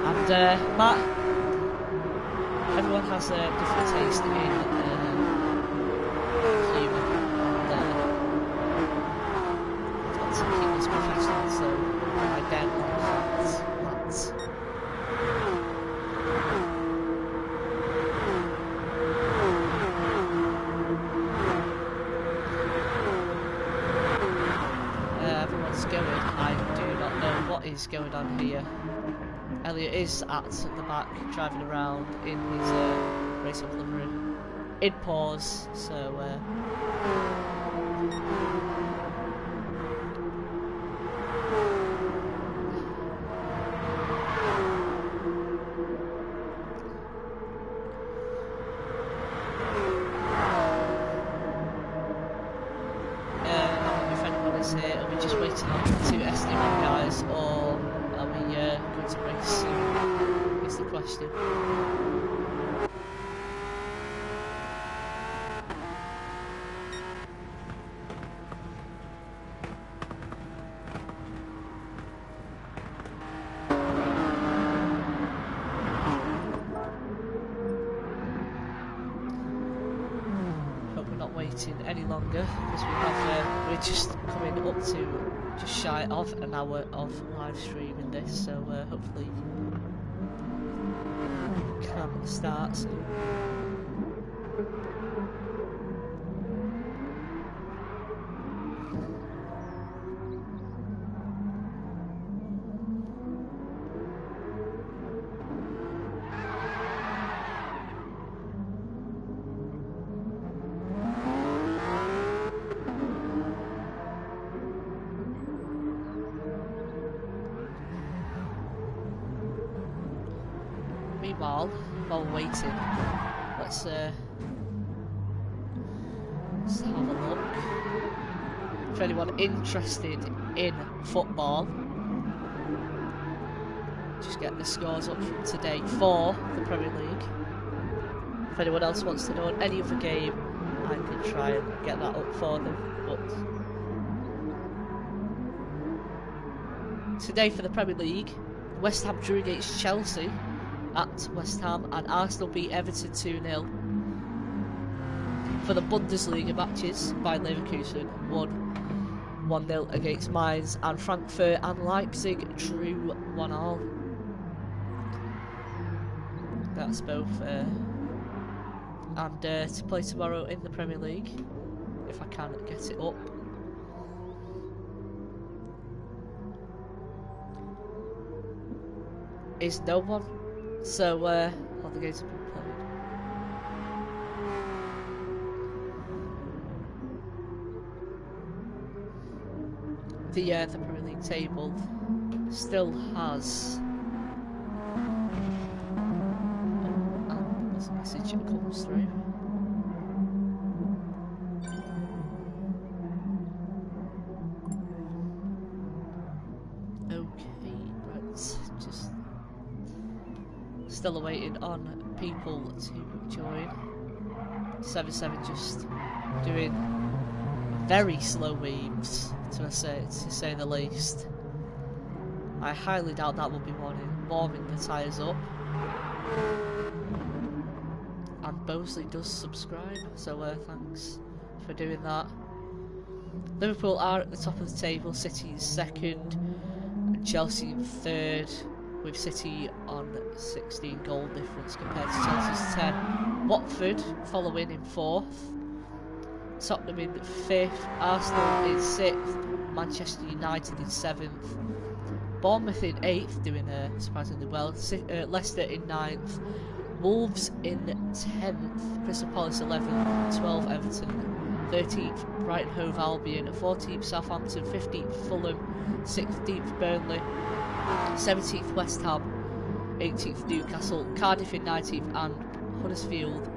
And Matt, everyone has a different taste in humour. I've got to keep this professional, so again, that's everyone's going. I do not know what is going on here. Elliot is at the back, driving around in his race off livery. In pause, so if anyone is here, are we just waiting on the two SD1 guys, or are we going to race soon, is the question. Hope we're not waiting any longer, because we're just coming up to just shy of an hour of live streaming this, so hopefully we can start soon. Meanwhile, while we're waiting, let's have a look. For anyone interested in football, just get the scores up from today for the Premier League. If anyone else wants to know any other game, I can try and get that up for them. But today for the Premier League, West Ham drew against Chelsea at West Ham, and Arsenal beat Everton 2-0. For the Bundesliga matches, Bayern Leverkusen won 1-0 against Mainz, and Frankfurt and Leipzig drew 1-1. That's both. And to play tomorrow in the Premier League, if I can get it up. Is no one. So, all the games have been played. The Premier League table still has. There's a message that comes through. Okay, right, just. Still awaiting on people to join. 7-7 just doing very slow waves, to say the least. I highly doubt that will be warming the tyres up. And Bosley does subscribe, so thanks for doing that. Liverpool are at the top of the table, City is second, and Chelsea in third, with City on 16 goal difference compared to Chelsea's 10. Watford following in fourth, Tottenham in fifth, Arsenal in sixth, Manchester United in seventh, Bournemouth in eighth, doing surprisingly well, Leicester in ninth, Wolves in 10th, Crystal Palace 11th, 12th Everton, 13th Brighton Hove Albion, 14th Southampton, 15th Fulham, 16th Burnley, 17th West Ham, 18th Newcastle, Cardiff in 19th, and Huddersfield,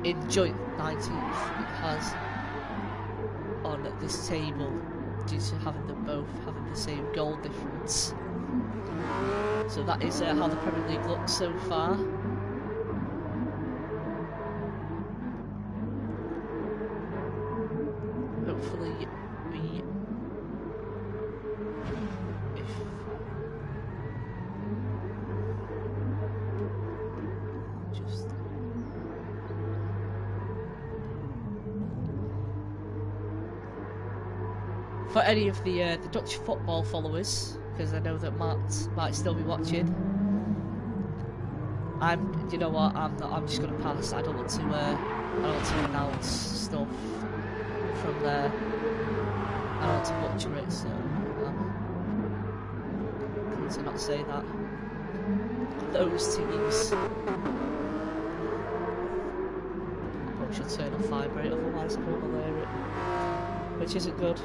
in joint 19th it has on this table. due to having them both having the same goal difference. So that is how the Premier League looks so far. Hopefully we... For any of the Dutch football followers, because I know that Matt might still be watching, you know what? I'm just gonna pass. I don't want to announce stuff from there. I don't want to butcher it, so I'm going to not say that. Those teams. Probably should turn off vibrate, otherwise everyone will hear it, which isn't good.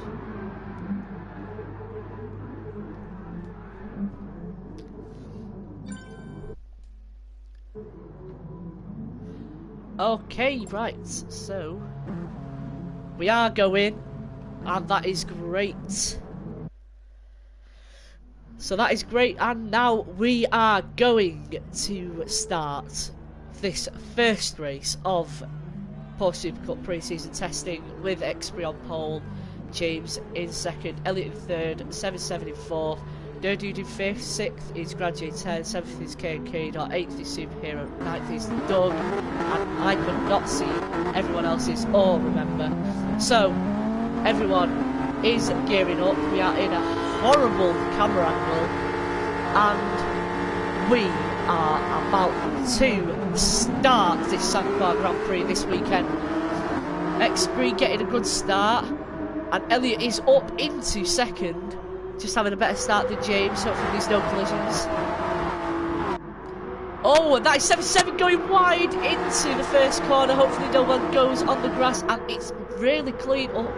Okay, right, so we are going, and that is great. So that is great, and now we are going to start this first race of Porsche Supercup pre-season testing with Tfrl on pole, James in second, Elliot in third, 7-7 in fourth, Dude in 5th, 6th is Graduate 10, 7th is K&K, 8th is Superhero, 9th is Doug, and I could not see everyone else's or remember. So, everyone is gearing up. We are in a horrible camera angle, and we are about to start this Supercup Grand Prix this weekend. X-Bree getting a good start, and Elliot is up into second. Just having a better start than James, hopefully there's no collisions. Oh, and that is 7-7 going wide into the first corner. Hopefully no one goes on the grass, and it's really clean up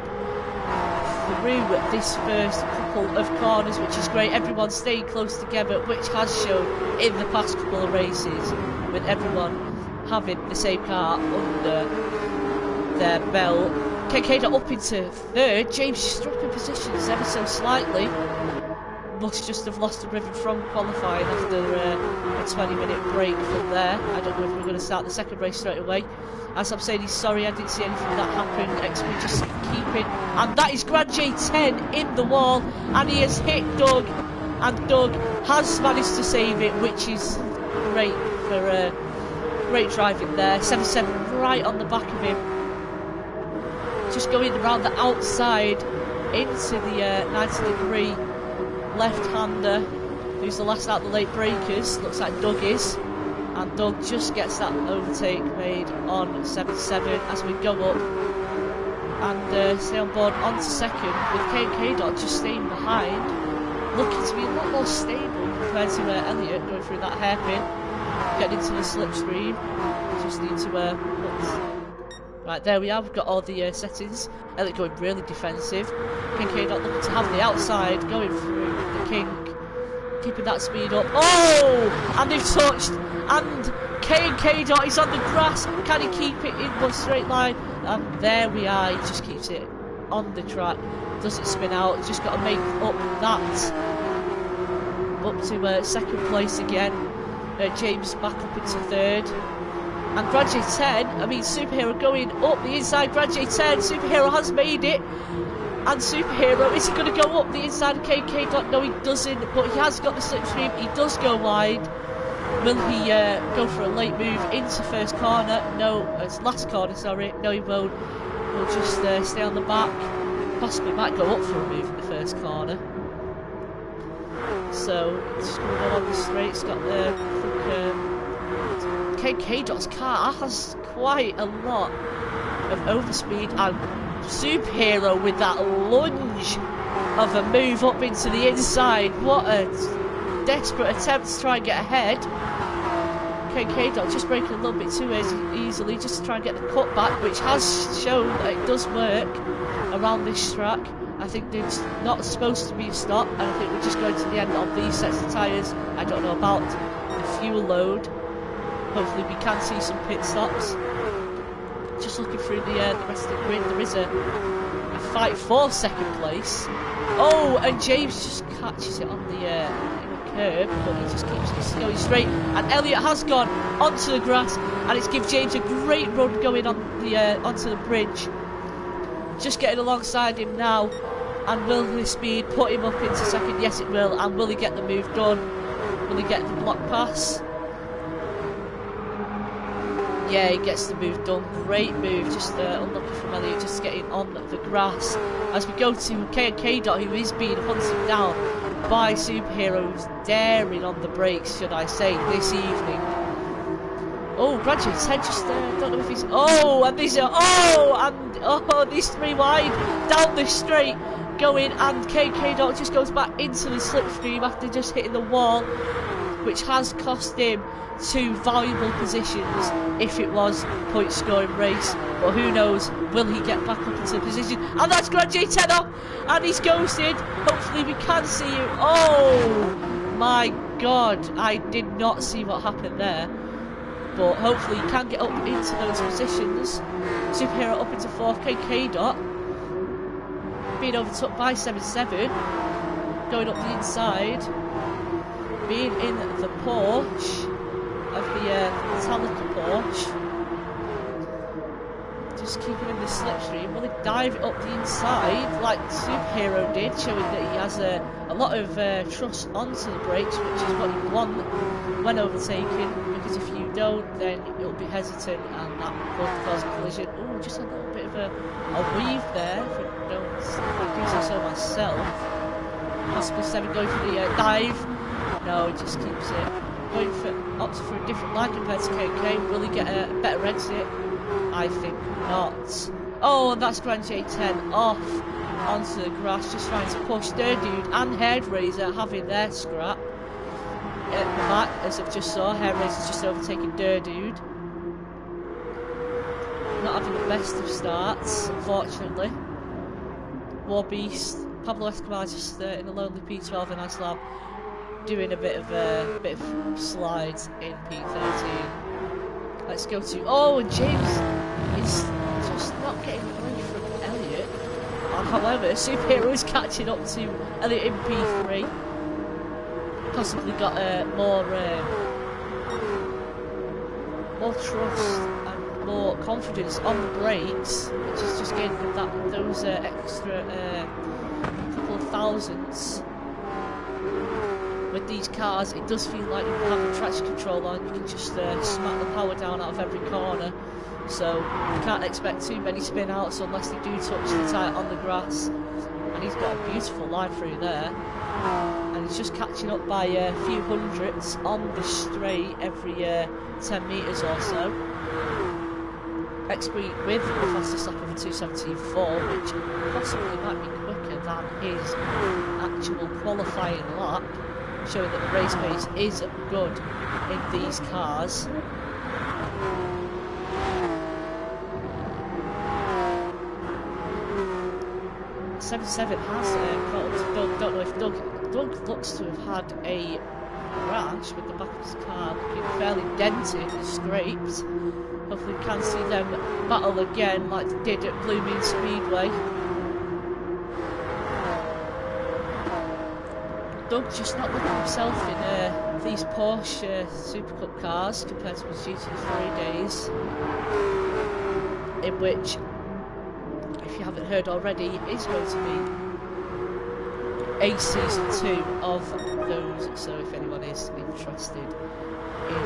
through this first couple of corners, which is great. Everyone staying close together, which has shown in the past couple of races, with everyone having the same car under their belt. KK up into third. James just dropping positions ever so slightly. Must just have lost a ribbon from qualifying after a 20-minute break from there. I don't know if we're going to start the second race straight away. As I'm saying, he's sorry, I didn't see anything that happened. XP just keeping, and that is Grand J10 in the wall, and he has hit Doug, and Doug has managed to save it, which is great for great driving there. 7-7 right on the back of him. Just going around the outside into the 90-degree left-hander, who's the last out the late breakers. Looks like Doug is, and Doug just gets that overtake made on 7-7 as we go up and stay on board onto second, with K&K just staying behind, looking to be a lot more stable compared to Elliot going through that hairpin, getting into the slipstream. Just need to right, there we are, we've got all the settings. Elliot going really defensive. K&K looking to have the outside, going through the kink, keeping that speed up. Oh! And they've touched, and K&K is on the grass. Can he keep it in one straight line? And there we are, he just keeps it on the track. Doesn't spin out, he's just got to make up that. Up to second place again. James back up into third. And Grad J10, I mean Superhero going up the inside, Grad J10, Superhero has made it. And Superhero, is he going to go up the inside of KK? No, he doesn't, but he has got the slipstream, he does go wide. Will he go for a late move into first corner? No, it's last corner, sorry. No, he won't. He'll just stay on the back. Possibly might go up for a move in the first corner. So, it's just going to go on the straight. It's got the KK.'s car has quite a lot of overspeed, and Superhero with that lunge of a move up into the inside. What a desperate attempt to try and get ahead. KK just breaking a little bit too easily just to try and get the cut back, which has shown that it does work around this track. I think there's not supposed to be a stop, and I think we're just going to the end of these sets of tyres. I don't know about the fuel load. Hopefully we can see some pit stops. Just looking through the rest of the grid, there is a fight for second place. Oh, and James just catches it on the curb, but he just keeps going straight. And Elliot has gone onto the grass, and it's given James a great run going on the onto the bridge. Just getting alongside him now. And will his speed put him up into second? Yes, it will. And will he get the move done? Will he get the block pass? Yeah, he gets the move done. Great move. Just unlucky from Elliot, just getting on the grass. As we go to K Dot, who is being hunted down by superheroes, daring on the brakes, should I say, this evening. Oh, Graduate's head just there. Don't know if he's. Oh, and these are. These three wide down this straight. Going, and KK Dot just goes back into the slipstream after just hitting the wall, which has cost him 2 valuable positions if it was a point scoring race. But who knows, will he get back up into the position? And that's Graduate 10 off, and he's ghosted. Hopefully we can see you. Oh my god, I did not see what happened there. But hopefully he can get up into those positions. Superhero up into 4th, KK Dot being overtook by 7-7, going up the inside, being in the Porsche of the Metallica Porsche, just keeping in the slipstream. Will he dive it up the inside like Superhero did, showing that he has a lot of trust onto the brakes, which is what you want when overtaking, because if you don't, then it'll be hesitant and that could cause a collision. Oh, just a little bit of a weave there, if I do say so myself. Possibly 7 going for the dive. No, he just keeps it. Opts for a different line compared to KK. Will he get a better exit? I think not. Oh, and that's Grand J10 off onto the grass, just trying to push their dude and Hairdraiser having their scrap. At the back, as I've just saw, Hairdraiser's just overtaking their dude. Not having the best of starts, unfortunately. War Beast, Pablo Escobar just in a lonely P12 in Islam, doing a bit of slides in P13. Let's go to and James is just not getting away from Elliot. However, Superhero is catching up to Elliot in P3. Possibly got more trust and more confidence on the brakes, which is just getting those extra couple of thousands. With these cars, it does feel like you have the traction control on. You can just smack the power down out of every corner. So you can't expect too many spin outs unless they do touch the tyre on the grass. And he's got a beautiful line through there. And he's just catching up by a few hundredths on the straight every 10 metres or so. X-Breed with the fastest lap of a 2:17.4, which possibly might be quicker than his actual qualifying lap, showing that the race pace is good in these cars. Seven has caught up to Doug. Don't know if Doug looks to have had a crash with the back of his car, looking fairly dented and scraped. Hopefully we can see them battle again like they did at Blue Moon Speedway. Doug just not looking himself in these Porsche Supercup cars compared to his GT3 days, in which, if you haven't heard already, is going to be a season 2 of those. So if anyone is interested in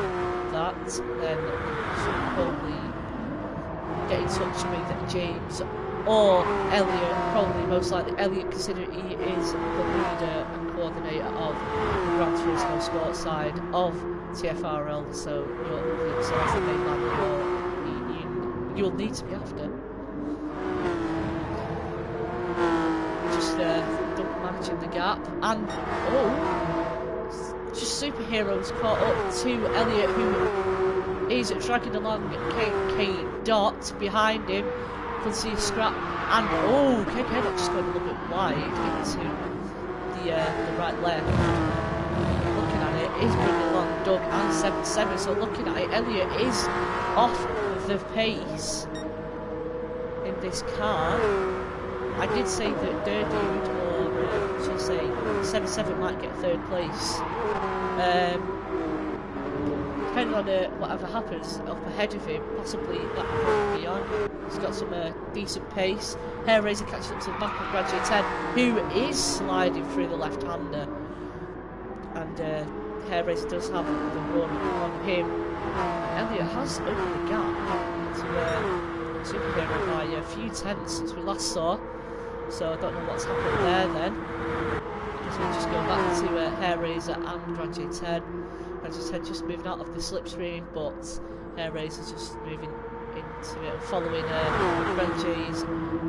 that, then you should probably get in touch with James or Elliot. Probably most likely Elliot, considering he is the leader and coordinator of the Gran Turismo sports side of Tfrl. So that's the main man you'll need to be after. Just managing the gap, and just Superheroes caught up to Elliot, who is dragging along KK Dot behind him. You can see a scrap, and KK Dot just going a little bit wide into the right left. Looking at it, is bringing along Doug and 7-7. So looking at it, Elliot is off the pace in this car. I did say that Durdude, or should I say 7-7 might get 3rd place. Depending on whatever happens up ahead of him, possibly that could be on. He's got some decent pace. Hair Raiser catching up to the back of Graduate 10, who is sliding through the left-hander. And Hair Raiser does have the run on him. Elliot has opened the gap to Superhero by a few tenths since we last saw. So I don't know what's happened there then. So we'll just go back to Hair Raiser and Graduate 10. Graduate 10 just moving out of the slipstream, but Hair Raiser just moving into it, following Graduate's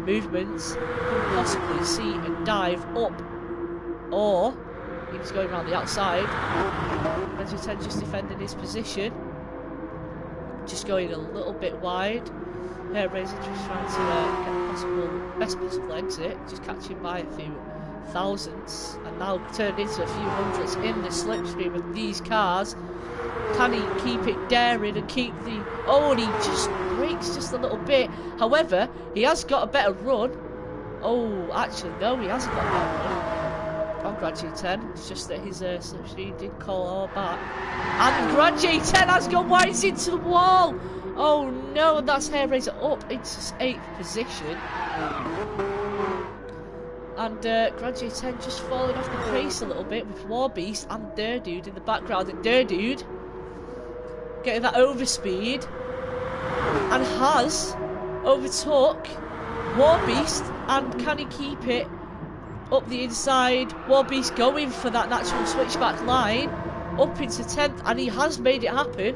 movements. Could possibly see and dive up, or he was going around the outside. Graduate 10 just defending his position, just going a little bit wide. Hair Raiser just trying to get best possible exit, just catching by a few thousandths, and now turned into a few hundredths in the slipstream of these cars. Can he keep it daring and keep the... Oh, and he just breaks just a little bit. However, he has got a better run. Oh, actually, no, he hasn't got a better run on Graduate 10. It's just that his slipstream did call all back. And Graduate 10 has gone wide into the wall. Oh no, and that's Hair Raiser up into 8th position. And Graduate 10 just falling off the pace a little bit with War Beast and Durdude in the background. And Durdude getting that overspeed and has overtook War Beast. And can he keep it up the inside? War Beast going for that natural switchback line up into 10th, and he has made it happen.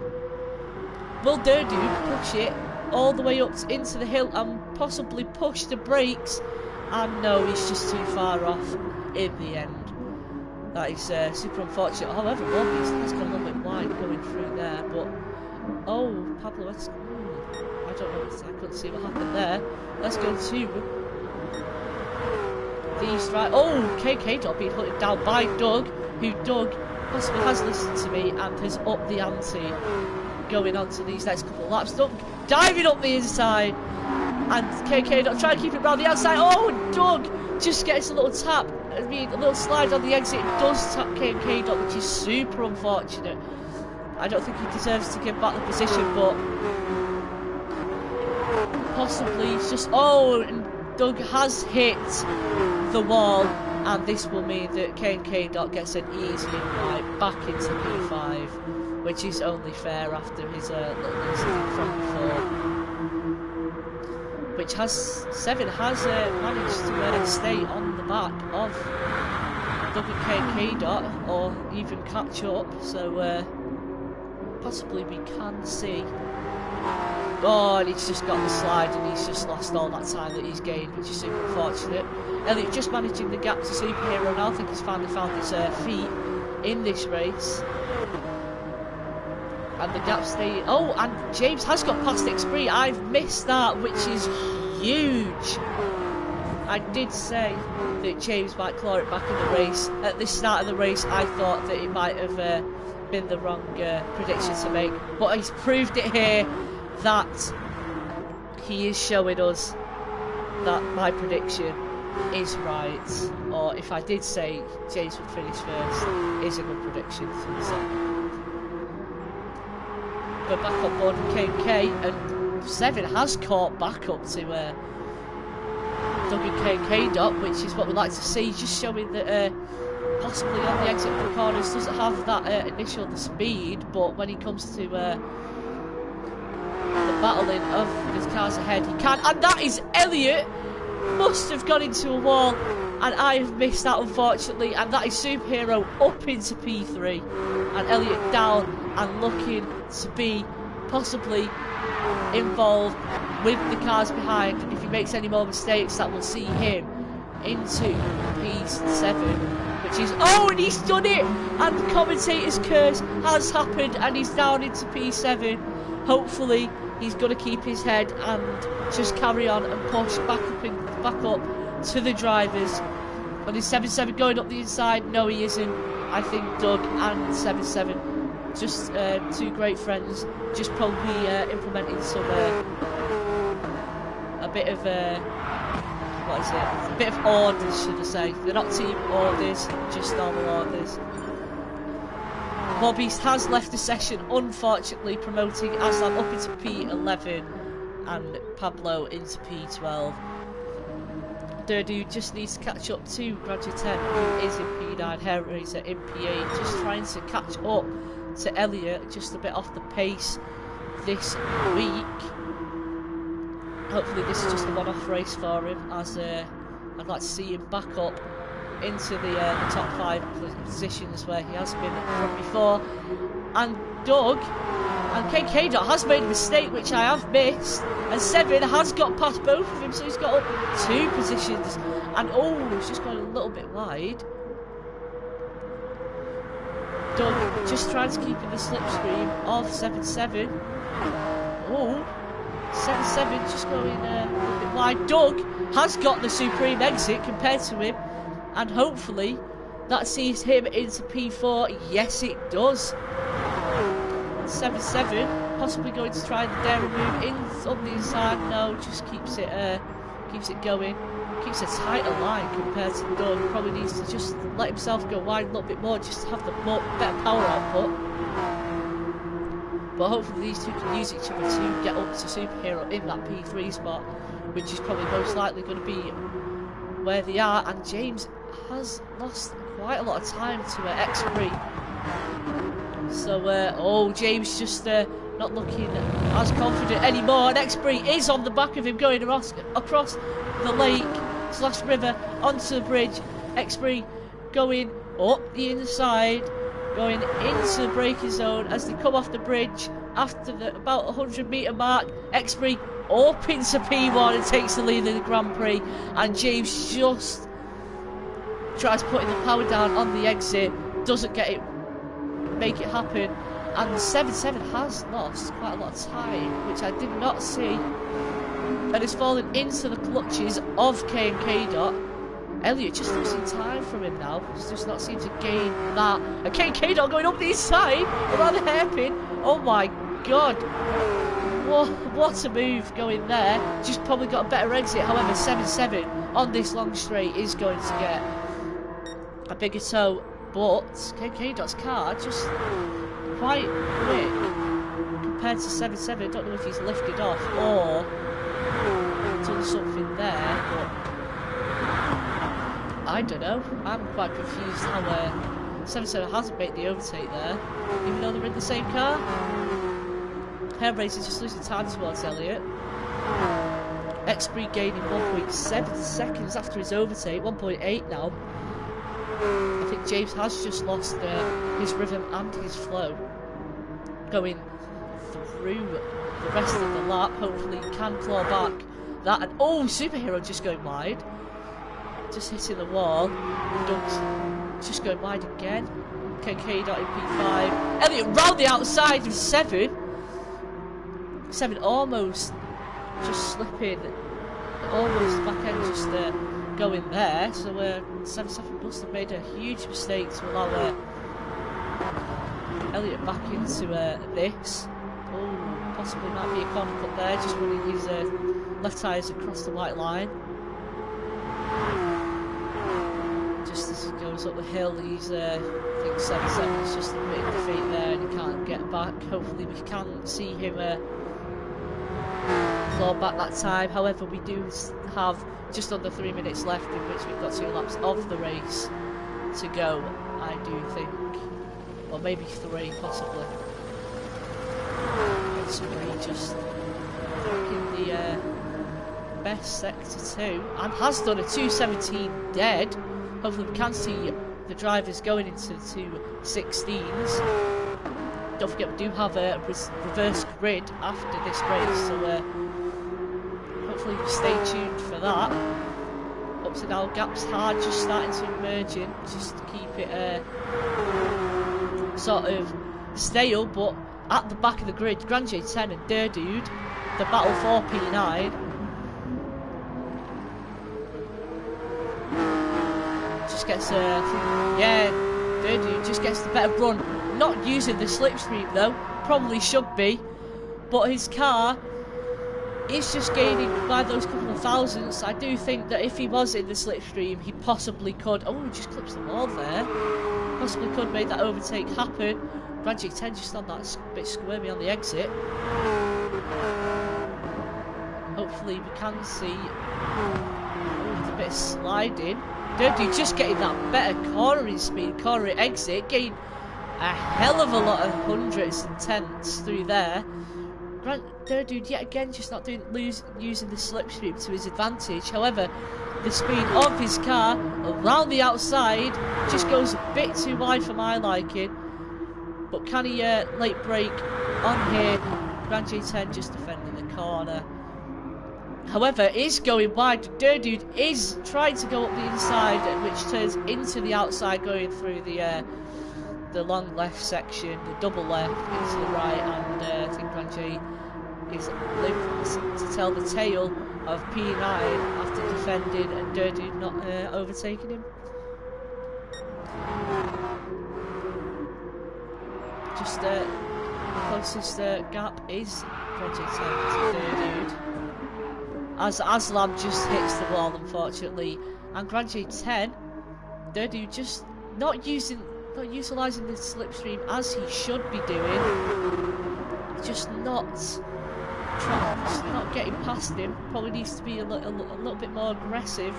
Will Durdude push it all the way up into the hill and possibly push the brakes? And no, he's just too far off in the end. That is super unfortunate. However, War Beast has gone a little bit wide going through there, but oh, Pablo, I don't know, I couldn't see what happened there. Let's go to these right. Oh, KK Dot being hunted down by Doug, who Doug possibly has listened to me and has upped the ante going on to these next couple of laps. Doug diving up the inside, and KK Dot trying to keep it round the outside. Oh, and Doug just gets a little tap, I mean a little slide on the exit. It does tap KK Dot, which is super unfortunate. I don't think he deserves to give back the position, but possibly it's just... Oh, and Doug has hit the wall, and this will mean that KK Dot gets an easy invite back into P5, which is only fair after his little incident from before. Which has 7 has managed to stay on the back of Doug and KK Dot, or even catch up, so possibly we can see. Oh, and he's just got the slide, and he's just lost all that time that he's gained, which is super unfortunate. Elliot just managing the gap to Superhero now. I think he's finally found his feet in this race. And the gap stay... Oh, and James has got past Expree. I've missed that, which is huge. I did say that James might claw it back in the race. At the start of the race, I thought that it might have been the wrong prediction to make. But he's proved it here that he is showing us that my prediction is right. Or if I did say James would finish first, is a good prediction. So, we're back on board with KK, and 7 has caught back up to Doug and KK Dot, which is what we like to see, just showing that possibly on the exit of the corners doesn't have that initial speed, but when he comes to the battling of the cars ahead, he can. And that is Elliot, must have gone into a wall, and I have missed that unfortunately, and that is Superhero up into P3, and Elliot down and looking to be possibly involved with the cars behind. If he makes any more mistakes, that will see him into P7, which is... Oh, and he's done it! And the commentator's curse has happened, and he's down into P7. Hopefully he's going to keep his head and just carry on and push back up to the drivers. And is 7-7 going up the inside? No, he isn't. I think Doug and 7-7, just 2 great friends, just probably implementing some a bit of what is it? A bit of orders, should I say. They're not team orders, just normal orders. Bobby has left the session, unfortunately, promoting Aslam up into P11 and Pablo into P12. Durdu just needs to catch up to Graduate 10, who is in P9, Hellraiser in P8, just trying to catch up to Elliot, just a bit off the pace this week. Hopefully this is just a one-off race for him, as I'd like to see him back up into the top 5 positions where he has been from before. And Doug and KK has made a mistake which I have missed, and Seven has got past both of him, so he's got up 2 positions, and oh, he's just gone a little bit wide. Doug just trying to keep in the slipstream of 7-7. Oh, 7-7 just going a little bit wide. Doug has got the supreme exit compared to him, and hopefully that sees him into P4. Yes, it does. 7-7, possibly going to try the daring move in on the inside. No, just keeps it going. Keeps a tighter line compared to Doug. Probably needs to just let himself go wide a little bit more, just to have the better power output. But hopefully these two can use each other to get up to Superhero in that P3 spot, which is probably most likely going to be where they are. And James has lost quite a lot of time to X3. So, oh, James just not looking as confident anymore. And X3 is on the back of him, going across the lake / river onto the bridge. X3 going up the inside, going into the braking zone as they come off the bridge after the about 100-metre mark. X3 up into P1 and takes the lead in the Grand Prix, and James just tries putting the power down on the exit, doesn't make it happen, and 7-7 has lost quite a lot of time, which I did not see, and has fallen into the clutches of K&K Dot. Elliot just losing time from him now. He's just not seemed to gain that. And K&K Dot going up the inside, around the hairpin. Oh my god. What a move going there. Just probably got a better exit. However, 7-7 on this long straight is going to get a bigger toe. But K&K Dot's car just quite quick compared to 7-7. Don't know if he's lifted off or done something there, but I don't know. I'm quite confused how 7-7 hasn't made the overtake there, even though they're in the same car. Hellraiser just losing time towards Elliot. X3 gaining 1.7 seconds after his overtake, 1.8 now. I think James has just lost his rhythm and his flow going through the rest of the lap. Hopefully he can claw back that. And oh, Superhero just going wide. Just hitting the wall. Doug's just going wide again. KK Dot in P5. Elliot round the outside of 7. 7 almost just slipping. Almost the back end just going there. So 7-7 must have made a huge mistake to allow Elliot back into this. Oh, possibly might be a corner cut there. Just running his left tyres across the white line. Just as he goes up the hill, he's I think 7-7's just admitting defeat there, and he can't get back. Hopefully we can see him claw back that time. However, we do have just under 3 minutes left, in which we've got 2 laps of the race to go, I do think. Or maybe 3, possibly. It's really just in the best sector 2, and has done a 2:17 dead. Hopefully we can see the drivers going into the 2:16s. Don't forget we do have a reverse grid after this race, so hopefully you stay tuned for that. Ups and down gaps hard, just starting to emerge in, just to keep it sort of stale, but at the back of the grid, Grand J10 and Durdude, the battle for P9. Just gets Durdude just gets the better run. Not using the slipstream though, probably should be, but his car He's just gaining by those couple of thousandths. I do think that if he was in the slipstream, he possibly could. Oh, he just clips the wall there. Possibly could make that overtake happen. Grand G10 just on that bit squirmy on the exit. Hopefully we can see a bit of sliding. Dirty just getting that better cornering speed, cornering exit, getting a hell of a lot of hundreds and tenths through there. Dude yet again just not using the slipstream to his advantage. However, the speed of his car around the outside just goes a bit too wide for my liking. But can he late brake on here? Grand G10 just defending the corner. However, is going wide. Dude is trying to go up the inside, which turns into the outside, going through the long left section, the double left into the right, and I think Grand G is living to tell the tale of P9 after defending and Dude not overtaking him. Just the closest gap is Grand G10 to Dude. As Aslam just hits the wall, unfortunately, and Grand G10, Dude just not utilising the slipstream as he should be doing. Just not getting past him. Probably needs to be a little bit more aggressive.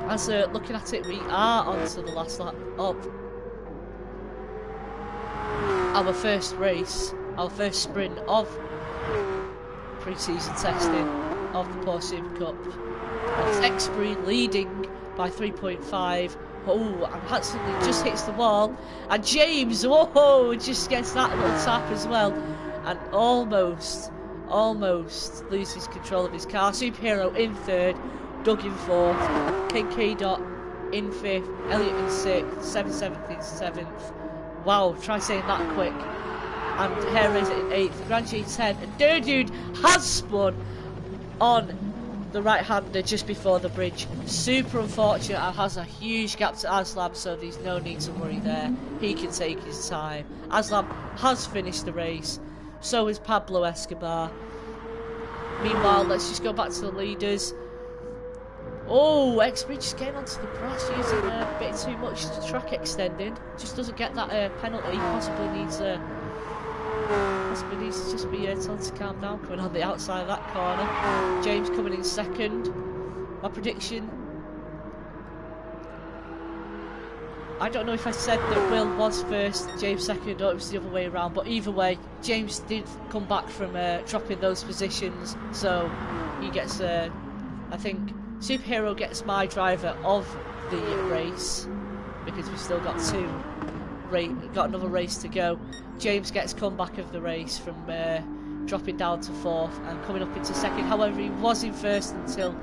As looking at it, we are onto the last lap of our first race, our first sprint of pre-season testing of the Porsche Supercup. It's Tfrl leading by 3.5. Oh, and absolutely just hits the wall. And James, whoa, just gets that little tap as well. And almost loses control of his car. Superhero in third, Doug in fourth, KK Dot in fifth, Elliot in sixth, 7th in seventh. Wow, try saying that quick. And Hair Raiser in 8th, Grand G10, and Dude has spun on the right-hander just before the bridge. Super unfortunate, and has a huge gap to Aslam, so there's no need to worry there. He can take his time. Aslam has finished the race, so is Pablo Escobar. Meanwhile, let's just go back to the leaders. Oh, X-Bridge just getting onto the grass, using a bit too much track extending. Just doesn't get that penalty, possibly needs to just be told to calm down coming on the outside of that corner. James coming in second. My prediction, I don't know if I said that Will was first, James second, or it was the other way around, but either way, James did come back from dropping those positions, so he gets, I think, Superhero gets my driver of the race, because we've still got got another race to go. James gets comeback of the race from dropping down to fourth and coming up into second. However, he was in first until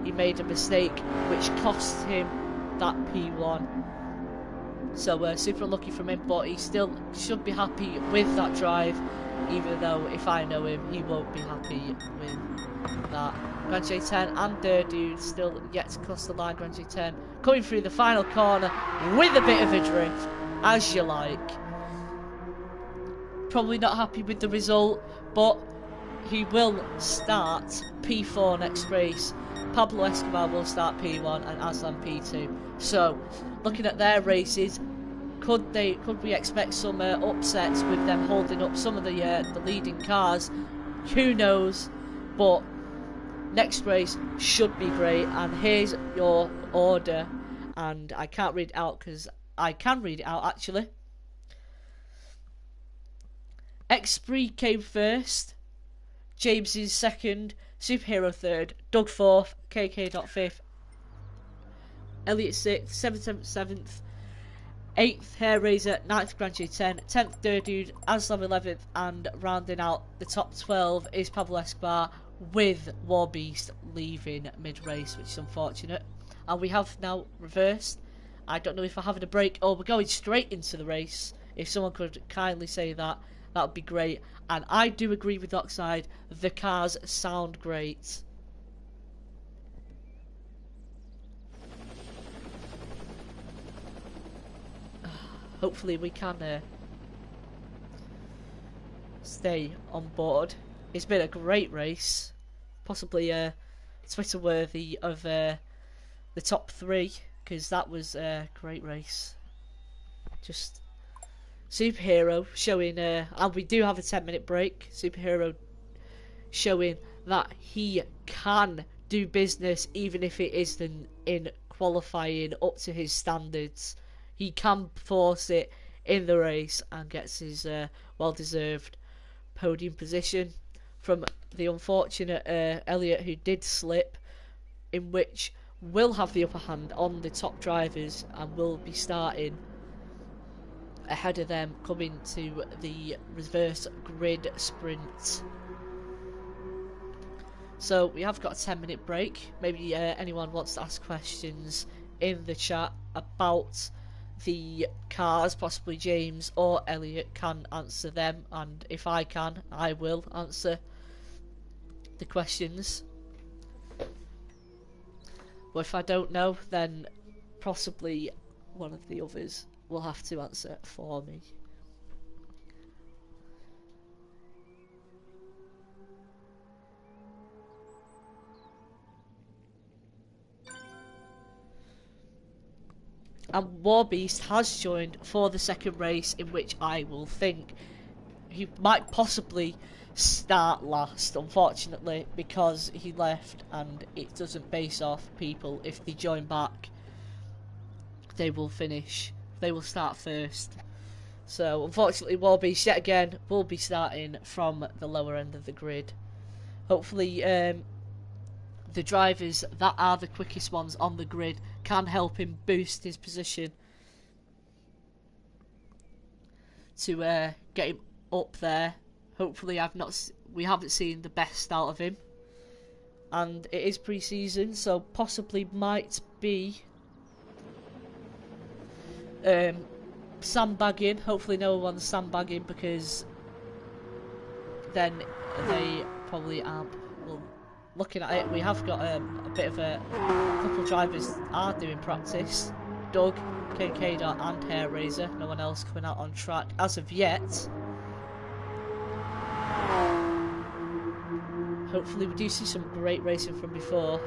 he made a mistake, which cost him that P1. So super unlucky from him, but he still should be happy with that drive, even though if I know him, he won't be happy with that. Grand J10 and Dude still yet to cross the line. Grand J10 coming through the final corner with a bit of a drift, as you like. Probably not happy with the result, but he will start P4 next race. Pablo Escobar will start P1 and Aslan P2. So, looking at their races, could we expect some upsets with them holding up some of the leading cars? Who knows? But next race should be great. And here's your order, and I can't read it out because I can read it out actually. X-Spree came first, James is second, Superhero third, Doug fourth, KK Dot fifth, Elliot sixth, 7th, 8th Hair Raiser, 9th Grand J10, 10th Dude, Aslam 11th, and rounding out the top 12 is Pablo Escobar, with Warbeast leaving mid-race, which is unfortunate. And we have now reversed. I don't know if we're having a break or we're going straight into the race. If someone could kindly say that, that would be great. And I do agree with Oxide, the cars sound great. Hopefully we can stay on board It's been a great race, possibly Twitter worthy of the top 3, because that was a great race. Just Superhero showing, and we do have a 10-minute break. Superhero showing that he can do business even if it isn't in qualifying up to his standards. He can force it in the race and gets his well-deserved podium position from the unfortunate Elliott, who did slip, in which will have the upper hand on the top drivers and will be starting ahead of them coming to the reverse grid sprint. So we have got a 10-minute break. Maybe anyone wants to ask questions in the chat about the cars, possibly James or Elliot can answer them, and if I can, I will answer the questions. But if I don't know, then possibly one of the others will have to answer for me. And Warbeast has joined for the second race, in which I will think he might possibly start last, unfortunately, because he left and it doesn't base off people. If they join back, they will finish, they will start first. So unfortunately Warbeast yet again will be starting from the lower end of the grid. Hopefully the drivers that are the quickest ones on the grid can help him boost his position to get him up there. Hopefully we haven't seen the best out of him, and it is pre-season, so possibly might be sandbagging. Hopefully no one's sandbagging, because then they probably aren't. Well, looking at it, we have got a bit of a couple of drivers are doing practice. Doug, KK and Hair Razor. No one else coming out on track as of yet. Hopefully we do see some great racing from before.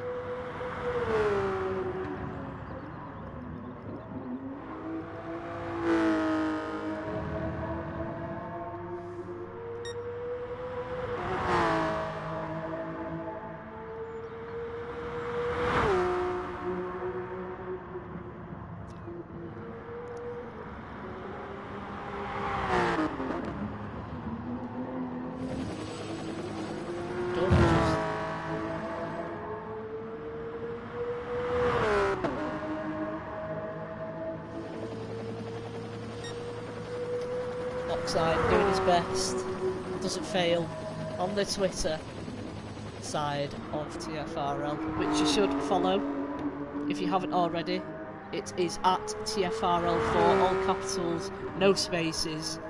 Doing his best, doesn't fail on the Twitter side of Tfrl, which you should follow if you haven't already. It is at Tfrl4, all capitals, no spaces.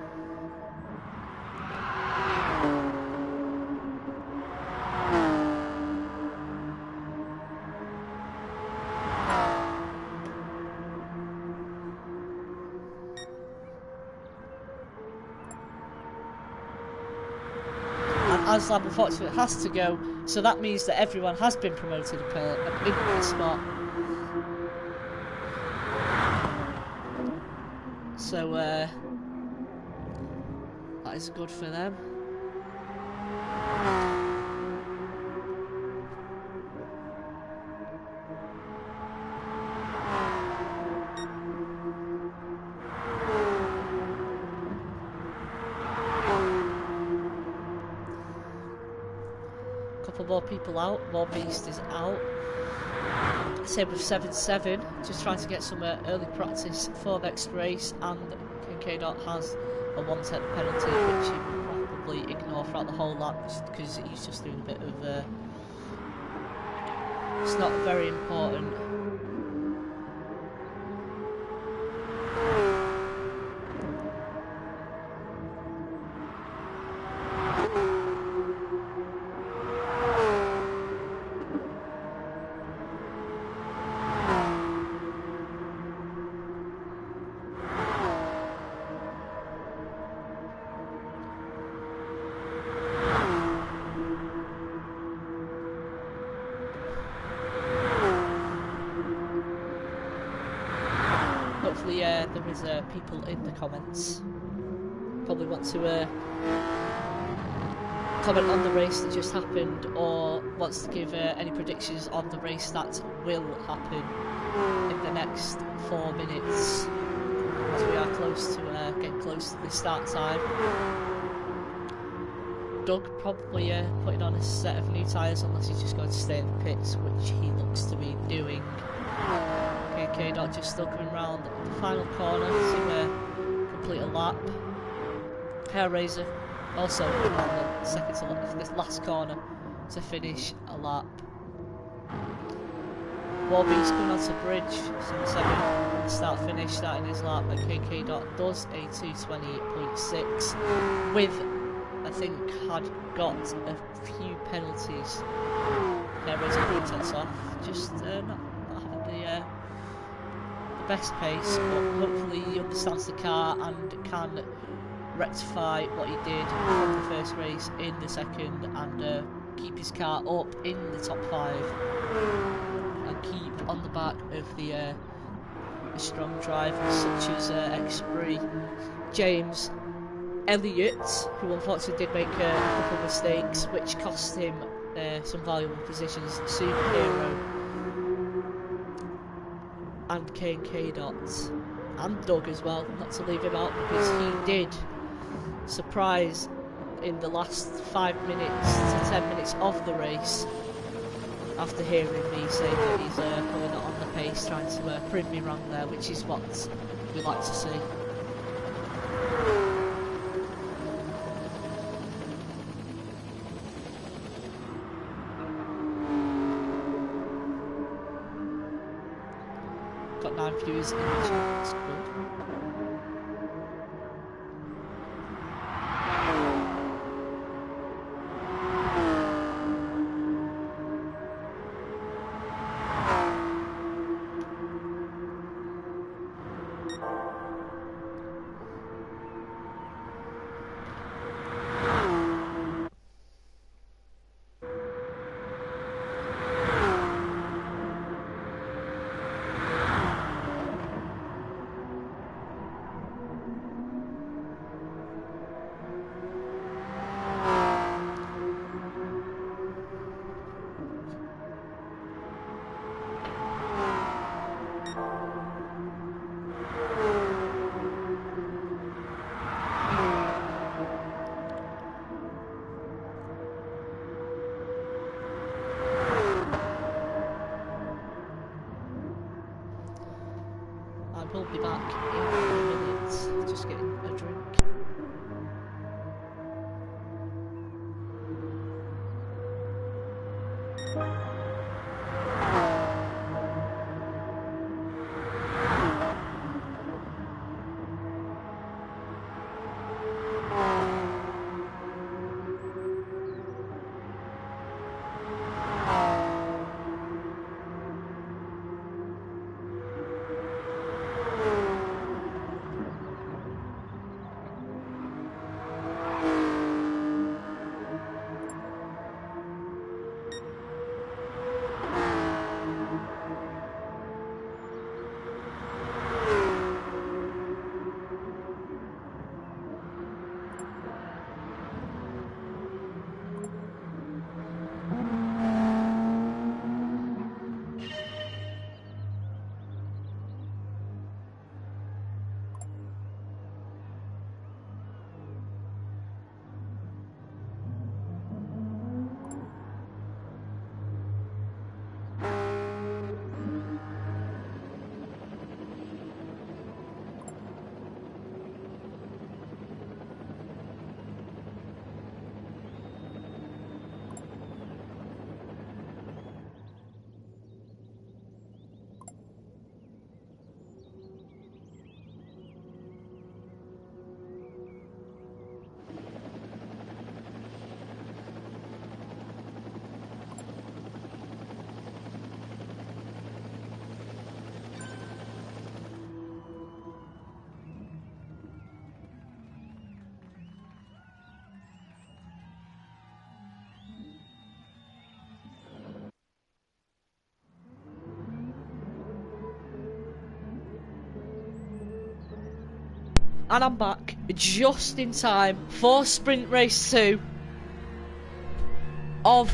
Aslam unfortunately has to go, so that means that everyone has been promoted into the spot. So that is good for them. More people out. Warbeast is out. Same with 7-7, just trying to get some early practice for next race, and KK has a 1/10 penalty, which he will probably ignore throughout the whole lap because he's just doing a bit of it's not very important. there's people in the comments. Probably want to comment on the race that just happened, or wants to give any predictions on the race that will happen in the next 4 minutes, as we are close to getting close to the start time. Doug probably putting on a set of new tyres, unless he's just going to stay in the pits, which he looks to be doing. KK Dot just still coming round the final corner to complete a lap. Hairraiser also coming on the second to this last corner to finish a lap. Warby's coming onto the bridge, so the second start finish, starting his lap, and KK Dot does a 2:28.6 with, I think, had got a few penalties. Hairraiser pretends off, just not having the best pace, but hopefully he understands the car and can rectify what he did from the first race in the second, and keep his car up in the top 5 and keep on the back of the strong drivers such as X3, James Elliott, who unfortunately did make a couple of mistakes which cost him some valuable positions, Superhero, and K Dot, and Doug as well, not to leave him out, because he did surprise in the last 5 minutes to 10 minutes of the race, after hearing me say that he's probably not on the pace, trying to prove me wrong there, which is what we like to see. Got 9 viewers in the chat, that's good. We'll be back in a minute, just getting a drink. And I'm back just in time for sprint race 2 of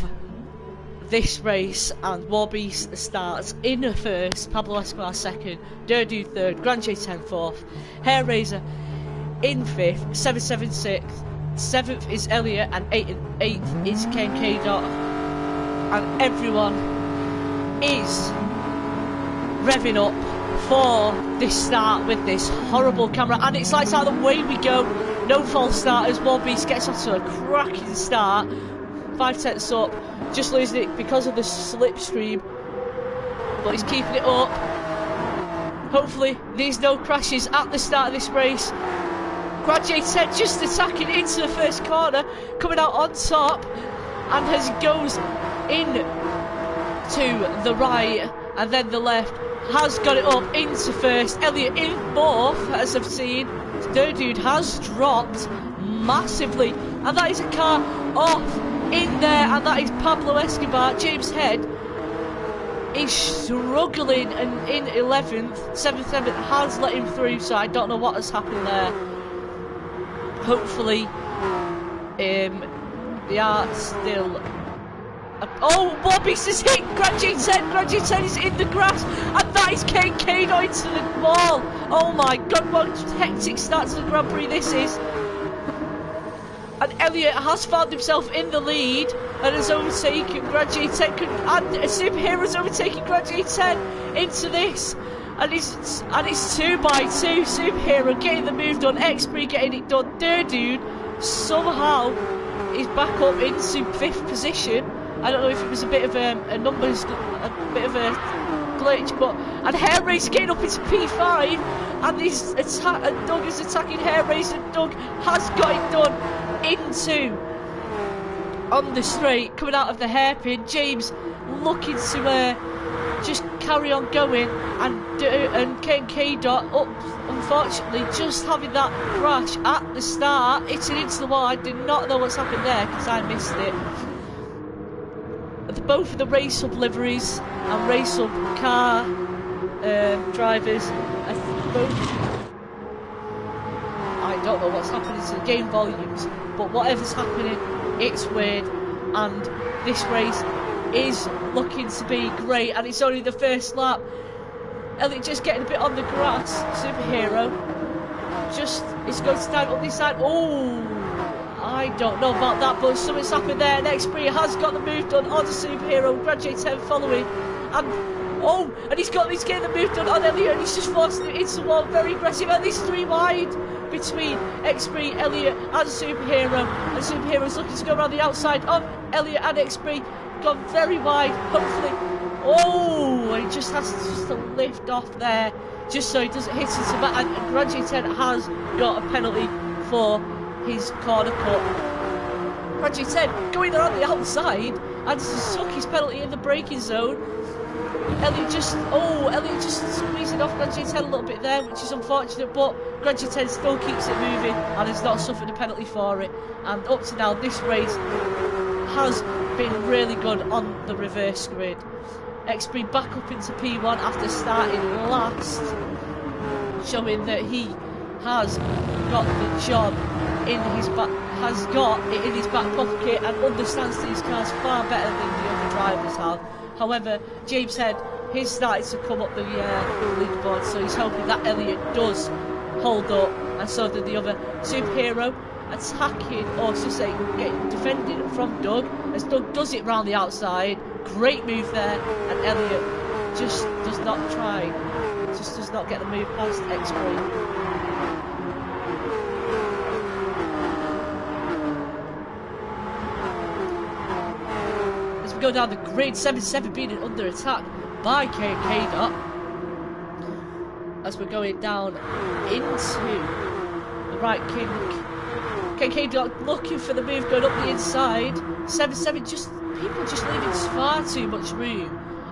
this race, and Warbeast starts in first, Pablo Escobar second, Durdu third, Grand J 10 fourth, Hair Raiser in fifth, 7-7 sixth, seventh is Elliot, and eighth is K Dot, and everyone is revving up for this start with this horrible camera, and it's lights out, away we go, no false starters. Warbeast gets off to a cracking start, 5/10 up, just losing it because of the slipstream, but he's keeping it up. Hopefully there's no crashes at the start of this race. Grand J10 just attacking into the first corner, coming out on top, and goes in to the right and then the left, has got it up into first. Elliot in fourth, as I've seen. Durdude has dropped massively, and that is a car off in there, and that is Pablo Escobar. James Head is struggling, and in 11th, 7th has let him through, so I don't know what has happened there. Hopefully, they are still. Oh, Warbeast is hit Grand J10. Grand J10 is in the grass, and that is KK into the wall. Oh my god, what a hectic start to the Grand Prix this is. And Elliot has found himself in the lead and has overtaken Grand J10, and a Superhero's overtaking Grand J10 into this. And it's 2 by 2. Superhero getting the move done, X-Bree getting it done. Durdude somehow is back up into 5th position. I don't know if it was a bit of a numbers, a bit of a glitch, but, and Hair Race getting up into P5, and Doug is attacking Hair Race, and Doug has got it done into on the straight, coming out of the hairpin. James looking to just carry on going, and K Dot up, unfortunately, just having that crash at the start, hitting into the wall. I did not know what's happened there because I missed it. Both of the race up liveries and race up car drivers, I don't know what's happening to the game volumes, but whatever's happening, it's weird, and this race is looking to be great, and it's only the first lap. Elliot just getting a bit on the grass. Superhero just is going to dive up this side. Oh, I don't know about that, but something's happened there. X-Bree has got the move done on the Superhero. Grand J10 following, and he's getting the move done on Elliot, and he's just forcing it into the wall. Very aggressive, and he's 3 wide between X-Bree, Elliot, and Superhero. And Superhero's looking to go around the outside of Elliot and X-Bree. Gone very wide, hopefully. Oh, he just has to lift off there, just so he doesn't hit into that. And Grand J10 has got a penalty for his corner cut. Grand J10 going around the outside and took his penalty in the braking zone. Elliot just squeezing off Grand J10 a little bit there, which is unfortunate, but Grand J10 still keeps it moving and has not suffered a penalty for it. And up to now, this race has been really good on the reverse grid. X-Bree back up into P1 after starting last, showing that he has got the job in his back, has got it in his back pocket, and understands these cars far better than the other drivers have. However, James Head, he's started to come up the leaderboard, so he's hoping that Elliot does hold up, and so did the other. Superhero attacking, or should say, defending from Doug, as Doug does it round the outside. Great move there, and Elliot just does not try, just does not get the move past X-Bree. Go down the grid, 7-7 being under attack by KK Dot, as we're going down into the right kink. KK Dot looking for the move going up the inside. 7-7 people just leaving far too much room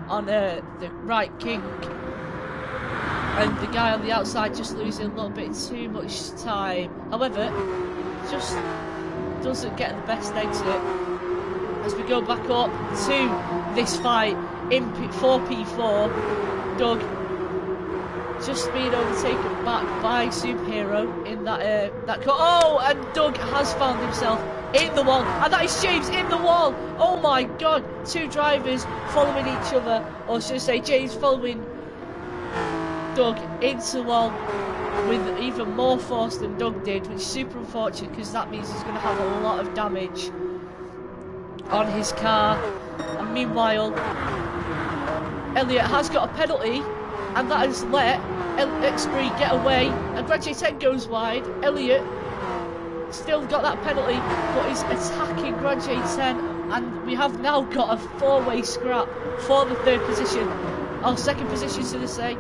on the right kink, and the guy on the outside just losing a little bit too much time. However, just doesn't get the best exit. As we go back up to this fight in 4P4, Doug just being overtaken back by Superhero in that car. Oh, and Doug has found himself in the wall, and that is James in the wall. Oh my god, two drivers following each other, or should I say James following Doug into the wall with even more force than Doug did, which is super unfortunate because that means he's going to have a lot of damage on his car. And meanwhile, Elliot has got a penalty, and that has let X3 get away, and Grand J10 goes wide. Elliot still got that penalty, but he's attacking Grand J10, and we have now got a four-way scrap for the third position. Our second position, should I say.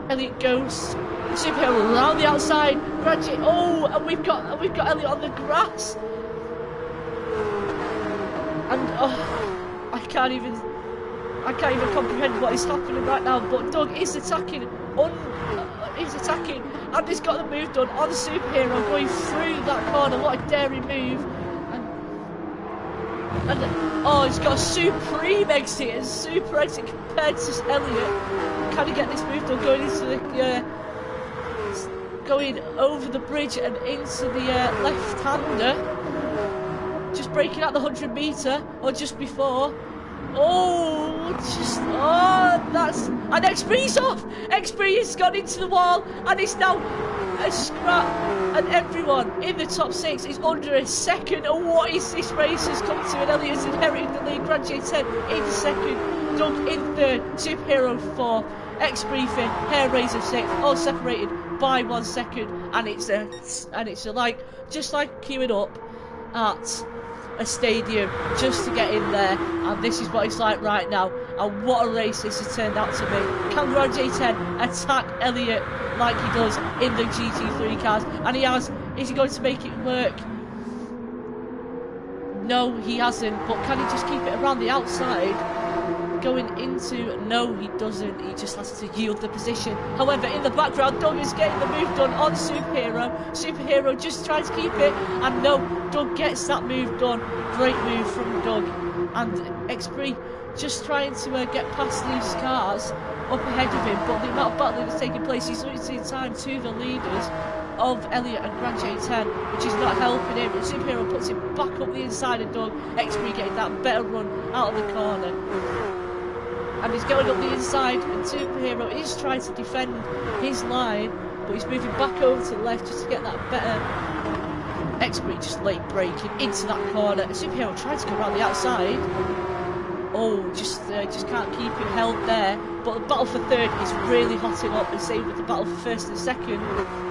Elliot goes, Superhero around the outside. Grand J, oh, and we've got Elliot on the grass, and oh, I can't even comprehend what is happening right now. But Doug is attacking, and he's got the move done on the Superhero going through that corner. What a daring move! And oh, he's got a supreme exit, a super exit compared to Elliot. Can he get this move done going into the going over the bridge and into the left-hander? Just breaking out the 100-meter or just before. Oh, that's, and X3's off. X3 has gone into the wall, and it's now a scrap, and everyone in the top six is under a second. Oh, what is this race has come to? And Elliot's inherited the lead. Grand J10 in second, Doug in third, Superhero fourth, X3 fifth, Hair Razor sixth, all separated by 1 second, and it's like just like queuing up at a stadium just to get in there, and this is what it's like right now. And what a race this has turned out to be. Can Grand J10 attack Elliot like he does in the GT3 cars? And he has. Is he going to make it work? No, he hasn't. But can he just keep it around the outside? Going into, no, he doesn't. He just has to yield the position. However, in the background, Doug is getting the move done on Superhero. Superhero just tries to keep it, and no, Doug gets that move done. Great move from Doug. And X3 just trying to get past these cars up ahead of him, but the amount of battling that's taking place, he's losing time to the leaders of Elliot and Grand J10, which is not helping him. And Superhero puts him back up the inside of Doug. X3 getting that better run out of the corner. And he's going up the inside, and Superhero is trying to defend his line, but he's moving back over to the left just to get that better. X3 just late braking into that corner. Superhero trying to go around the outside. Oh, just can't keep him held there. But the battle for third is really hotting up, and same with the battle for first and second.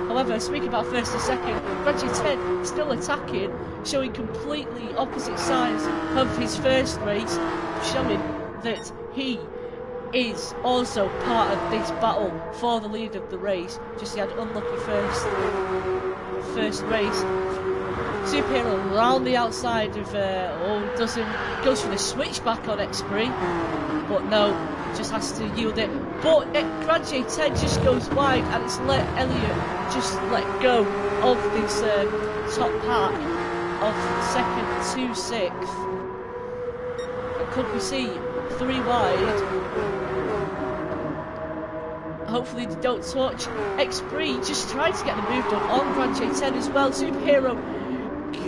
However, speaking about first and second, Grand J10 still attacking, showing completely opposite sides of his first race, showing that he is also part of this battle for the lead of the race. Just he had an unlucky first race. Superhero around the outside of goes for the switchback on X3, but no, just has to yield it. But Grand J10 just goes wide, and it's let Elliot just let go of this top pack of second to sixth. And could we see 3 wide? Hopefully they don't touch. X3 just trying to get the move done on Grand J10 as well. Superhero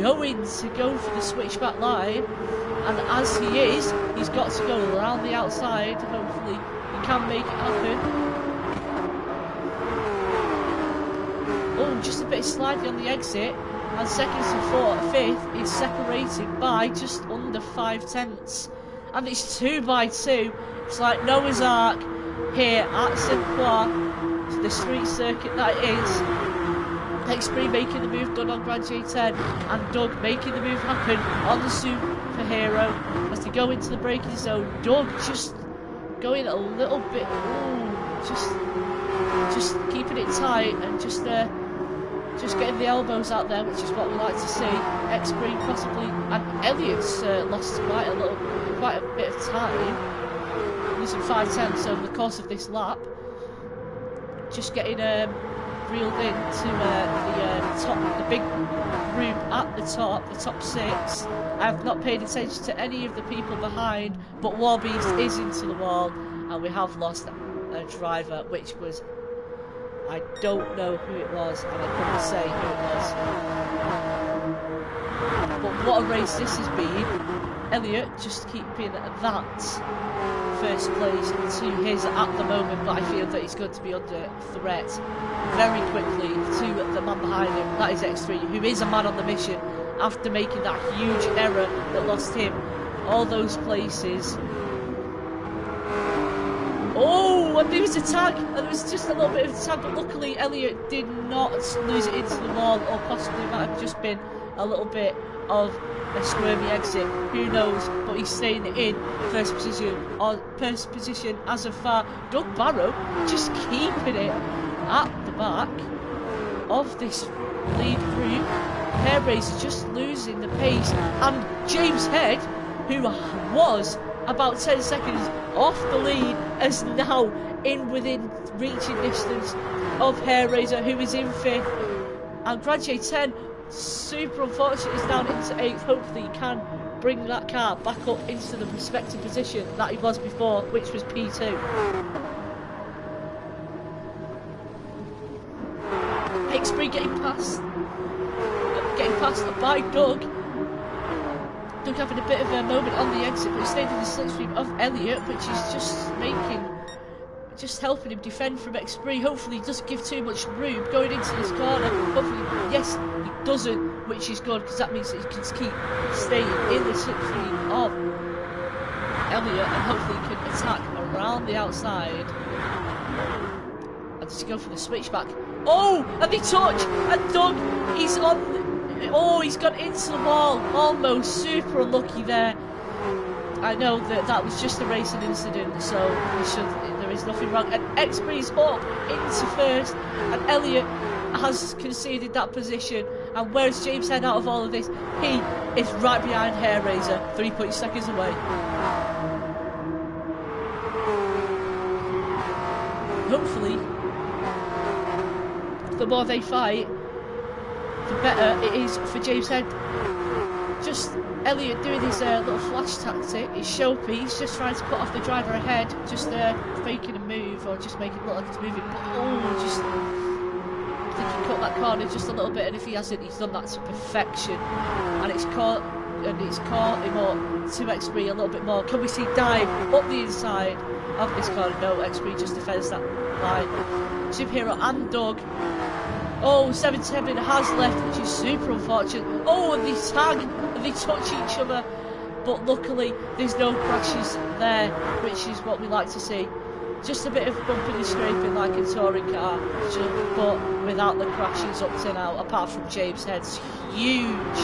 going to go for the switchback line, and as he is, he's got to go around the outside. Hopefully he can make it happen. Oh, just a bit of sliding on the exit, and second to fifth is separated by just under 5 tenths, and it's 2 by 2. It's like Noah's Ark here at Croix, the street circuit that is. X3 making the move done on Grand J10, and Doug making the move happen on the Superhero as they go into the braking zone. Doug just going a little bit, just keeping it tight, and just getting the elbows out there, which is what we like to see. X3 possibly, and Elliot's lost quite a bit of time, losing 5 tenths over the course of this lap. Just getting reeled into the big group at the top 6. I've not paid attention to any of the people behind, but Warbeast is into the wall, and we have lost a driver, which was I don't know who it was, and I couldn't say who it was. But what a race this has been. Elliot just keeping that first place to his at the moment, but I feel that he's going to be under threat very quickly to the man behind him. That is X3, who is a man on the mission after making that huge error that lost him all those places. Oh, and there was a tag, and there was just a little bit of a tag, but luckily Elliot did not lose it into the wall, or possibly it might have just been a little bit of a squirmy exit, who knows, but he's staying in first position as of far. Doug Barrow just keeping it at the back of this lead group. Hairraiser just losing the pace, and James Head, who was about 10 seconds off the lead, is now in within reaching distance of Hairraiser, who is in 5th, and Graduate 10, super unfortunate, is down into 8th. Hopefully he can bring that car back up into the respective position that he was before, which was P2. X3 getting past by Doug. Doug having a bit of a moment on the exit, but he stayed in the slipstream of Elliot, which is just helping him defend from X3. Hopefully he doesn't give too much room going into this corner. Hopefully, yes, he doesn't, which is good, because that means that he can keep staying in the slipstream of Elliot, and hopefully he can attack around the outside. And just go for the switchback. Oh, and they touch, and Doug, he's on. Oh, he's gone into the wall, almost. Super unlucky there. I know that was just a racing incident, so there is nothing wrong. And X-Bree's up into first, and Elliot has conceded that position. And where's James Head out of all of this? He is right behind Hairraiser, 3 seconds away. Hopefully, the more they fight, the better it is for James Head. Just Elliot doing his little flash tactic, his showpiece, just trying to put off the driver ahead, just faking a move, or just making it look like it's moving. Oh, just I think he cut that corner just a little bit, and if he hasn't, he's done that to perfection. And it's caught him up to X3 a little bit more. Can we see dive up the inside of this corner? No, X3 just defends that line. Superhero and Doug. Oh, 7-7 has left, which is super unfortunate. Oh, and they tag and they touch each other, but luckily there's no crashes there, which is what we like to see. Just a bit of bumping and scraping like a touring car, but without the crashes up to now, apart from James Head's huge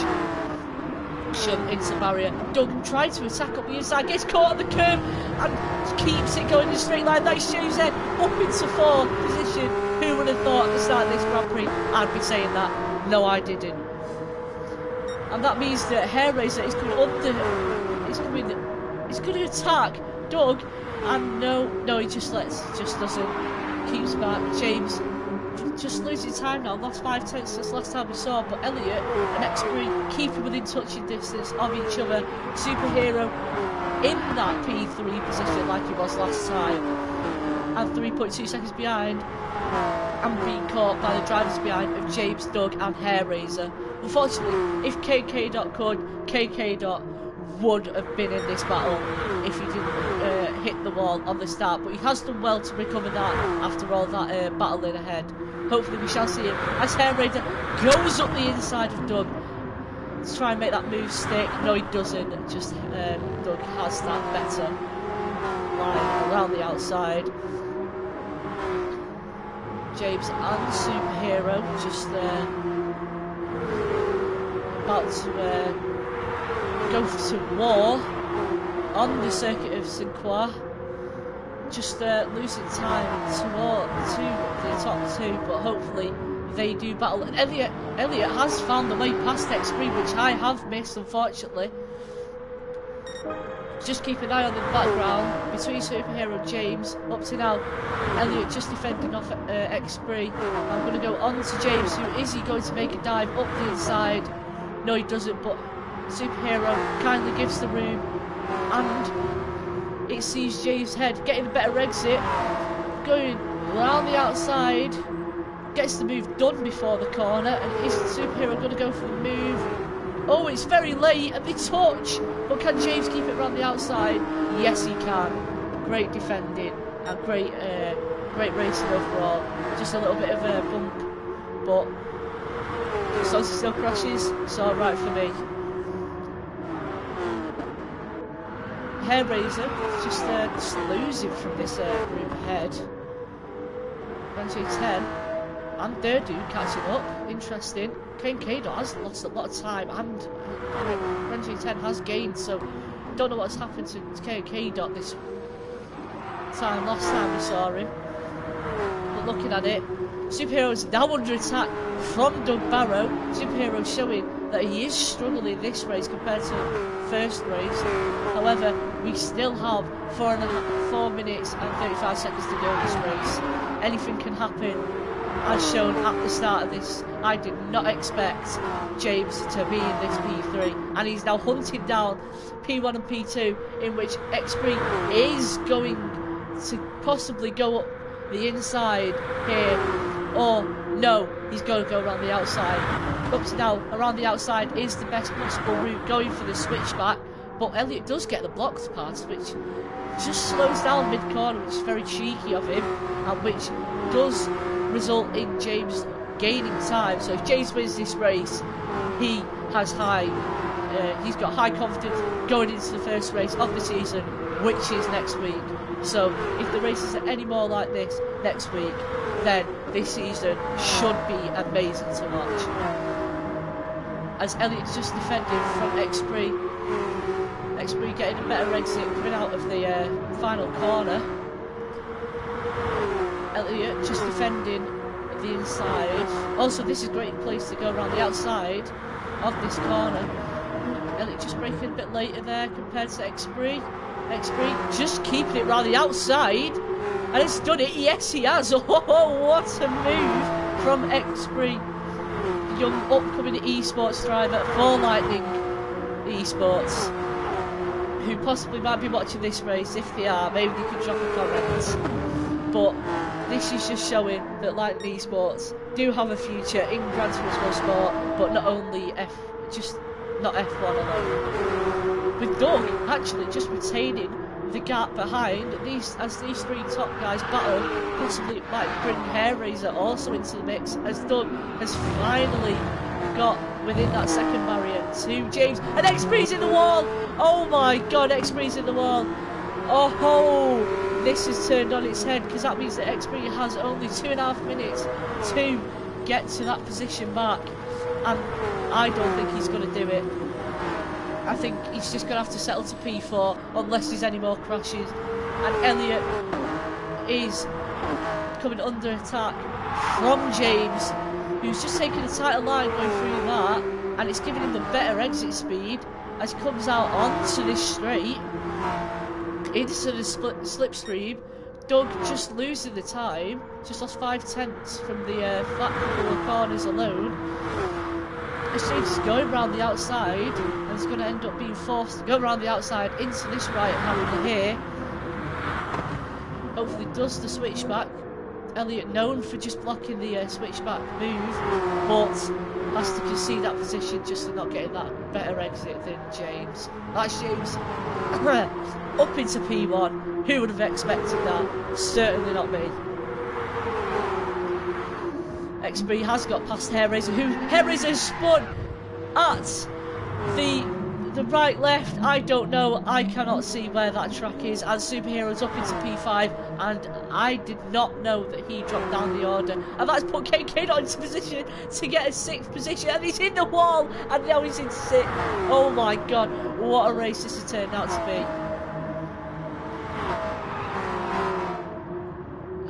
shunt into barrier. Doug tried to attack up the inside, gets caught on the curb and keeps it going in a straight line. That's James Head up into 4th position. Who would have thought at the start of this Grand Prix I'd be saying that? No, I didn't. And that means that Hairraiser is going under. He's going to attack Doug, and no, he just doesn't. Keeps back. James just losing time now. Lost 5 tenths since last time we saw. But Elliot and X3 keeping within touching distance of each other. Superhero in that P3 position like he was last time, and 3.2 seconds behind. And being caught by the drivers behind of James, Doug and Hairraiser. Unfortunately, if KK could, KK would have been in this battle if he didn't hit the wall on the start, but he has done well to recover that after all that battling ahead. Hopefully we shall see him as Hairraiser goes up the inside of Doug to try and make that move stick. No, he doesn't, just Doug has that better line around the outside. James and Superhero just about to go to war on the circuit of St. Croix. Just losing time to the top 2, but hopefully they do battle. And Elliot has found the way past X3, which I have missed, unfortunately. Just keep an eye on the background between Superhero and James. Up to now, Elliot just defending off X3. I'm going to go on to James. Who is he going to make a dive up the inside? No, he doesn't, but Superhero kindly gives the room. And it sees James Head getting a better exit. Going round the outside. Gets the move done before the corner, and is Superhero going to go for the move? Oh, it's very late, and they touch, but can James keep it around the outside? Yes, he can. Great defending, and great racing overall. Just a little bit of a bump, but as long as he still crashes, it's alright for me. Hair Raiser just losing from this group ahead. Benji 10 and Durdu catching up. Interesting. Kane Kadot has lost a lot of time, and Benji 10 has gained, so don't know what's happened to Kane Kadot this time. Last time we saw him. But looking at it, Superhero is now under attack from Doug Barrow. Superhero showing that he is struggling this race compared to first race. However, we still have 4 minutes and 35 seconds to go in this race. Anything can happen. As shown at the start of this, I did not expect James to be in this P3, and he's now hunting down P1 and P2, in which Xpree is going to possibly go up the inside here, or no, he's going to go around the outside. Up to now, around the outside is the best possible route, going for the switchback, but Elliott does get the blocked pass, which just slows down mid-corner, which is very cheeky of him, and which does result in James gaining time. So if James wins this race, he has he's got high confidence going into the first race of the season, which is next week. So if the races are any more like this next week, then this season should be amazing to watch. As Elliott's just defending from Xpree getting a better exit coming out of the final corner. Elliott just defending the inside. Also, this is a great place to go around the outside of this corner. Elliott just braking a bit later there compared to Xpree. Xpree just keeping it around the outside, and it's done it. Yes, he has. Oh, what a move from Xpree, young upcoming esports driver for Lightning Esports, who possibly might be watching this race. If they are, maybe they could drop a comment. But this is just showing that Lightning Esports do have a future in Gran Turismo Sport, but not only not F1 alone. With Doug actually just retaining the gap behind as these three top guys battle, possibly might bring Hair Raiser also into the mix, as Doug has finally got within that second barrier to James, and Xpree's in the wall. Oh my god, Xpree's in the wall. Oh, this is turned on its head, because that means that Xpree has only 2.5 minutes to get to that position mark, and I don't think he's going to do it. I think he's just going to have to settle to P4 unless there's any more crashes, and Elliott is coming under attack from James, who's just taking the tighter line going through that, and it's giving him the better exit speed as he comes out onto this straight into the slipstream. Doug just losing the time, just lost 5/10 from the flat couple of corners alone. As James is going around the outside, and he's going to end up being forced to go around the outside into this right hand here. Hopefully does the switchback. Elliott known for just blocking the switchback move, but has to concede that position just to not getting that better exit than James. That's James up into P1. Who would have expected that? Certainly not me. Xpree has got past Hair Raiser, who Hair Raiser has spun at the right left. I don't know, I cannot see where that track is, and Superhero's up into P5, and I did not know that he dropped down the order, and that's put KK into position to get a 6th position, and he's in the wall, and now he's in 6th. Oh my god, what a race this has turned out to be.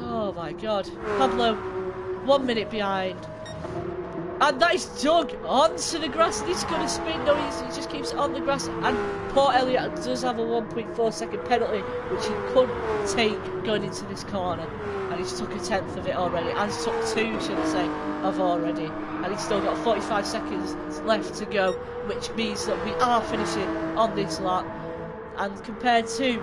Oh my god, Pablo 1 minute behind. And that is Doug onto the grass, and he's going to spin. No, he just keeps it on the grass. And poor Elliott does have a 1.4 second penalty, which he could take going into this corner. And he's took 1/10 of it already. And he's took 2, should I say, of already. And he's still got 45 seconds left to go, which means that we are finishing on this lap. And compared to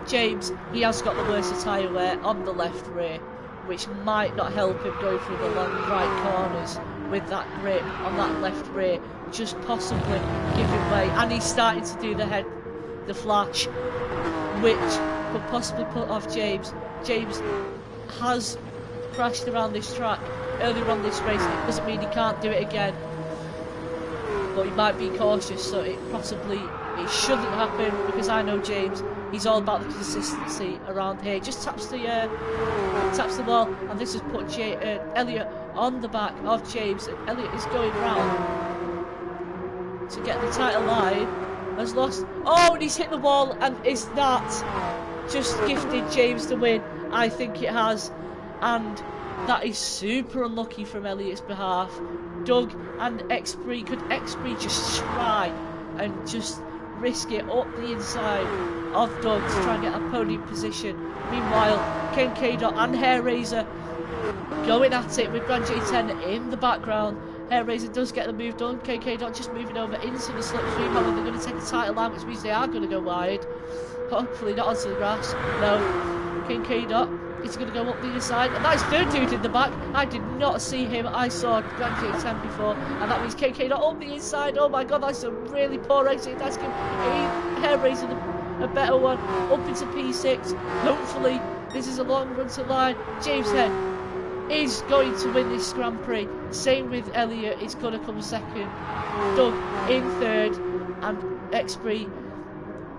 James, he has got the worst tyre wear on the left rear. which might not help him going through the long right corners with that grip on that left rear, just possibly giving way. And he's starting to do the flash, which could possibly put off James. James has crashed around this track earlier on this race. It doesn't mean he can't do it again, but he might be cautious, so it shouldn't happen, because I know James, he's all about the consistency around here. Just taps the wall, and this has put Elliot on the back of James, and Elliot is going round to get the title line. Has lost. Oh, and he's hit the wall, and is that just gifted James the win? I think it has, and that is super unlucky from Elliot's behalf. Doug and Expree, could Expree just try and just risk it up the inside of Doug to try and get a podium position? Meanwhile, Ken K-Dot and Hair Razor going at it with Grand J10 in the background. Hair Razor does get the move done. KK-Dot just moving over into the slipstream. However, they're going to take the title line, which means they are going to go wide. Hopefully not onto the grass. No. KK-Dot is going to go up the inside. And that is third dude in the back. I did not see him. I saw Grand J10 before. And that means KK-Dot up the inside. Oh my god, that's a really poor exit. That's giving Hair Razor a better one. Up into P6. Hopefully, this is a long run to line. James Head is going to win this Grand Prix. Same with Elliot, he's going to come second. Doug in third, and Expree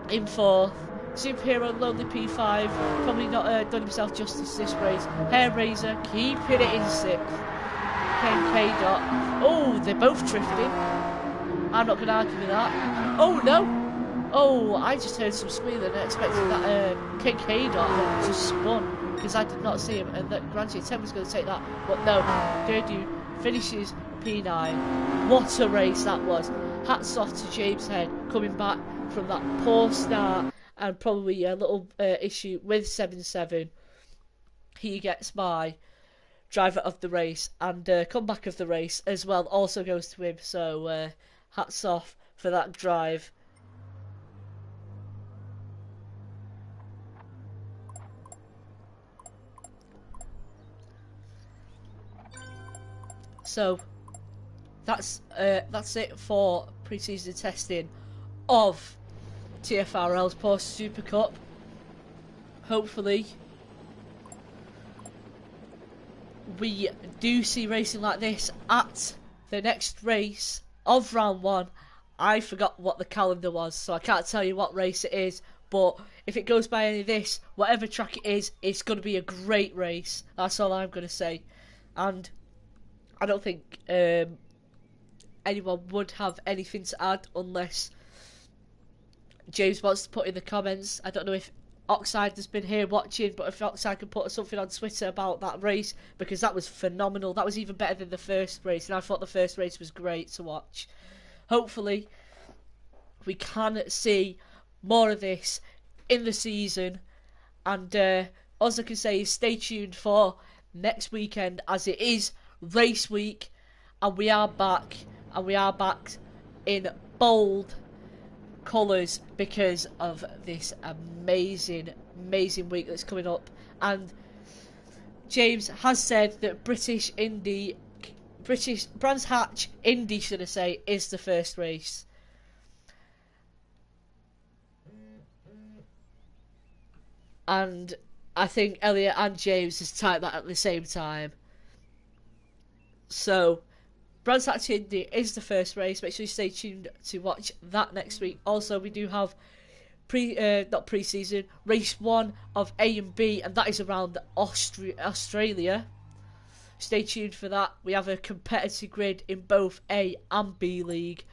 in fourth. Superhero Lonely P5 probably not done himself justice this race. Hair Razor keeping it in sixth. K-Dot. Oh, they're both drifting. I'm not going to argue with that. Oh no! Oh, I just heard some squealing and expected that K-Dot just spun, because I did not see him, and that Grand J10 was going to take that, but no. Durdu finishes P9. What a race that was. Hats off to James Head, coming back from that poor start and probably a little issue with 7-7. He gets my driver of the race, and comeback of the race as well also goes to him, so hats off for that drive. So that's it for pre-season testing of Tfrl's Porsche Supercup. Hopefully we do see racing like this at the next race of round 1. I forgot what the calendar was, so I can't tell you what race it is, but if it goes by any of this, whatever track it is, it's going to be a great race. That's all I'm going to say. And I don't think anyone would have anything to add unless James wants to put in the comments. I don't know if Oxide has been here watching, but if Oxide can put something on Twitter about that race, because that was phenomenal. That was even better than the first race, and I thought the first race was great to watch. Hopefully we can see more of this in the season, and all I can say is stay tuned for next weekend, as it is race week, and we are back in bold colours because of this amazing week that's coming up. And James has said that British Brands Hatch Indy, should I say, is the first race. And I think Elliot and James has typed that at the same time. So, Brands Hatch Indy is the first race. Make sure you stay tuned to watch that next week. Also, we do have not pre-season, race 1 of A and B, and that is around Australia. Stay tuned for that. We have a competitive grid in both A and B League.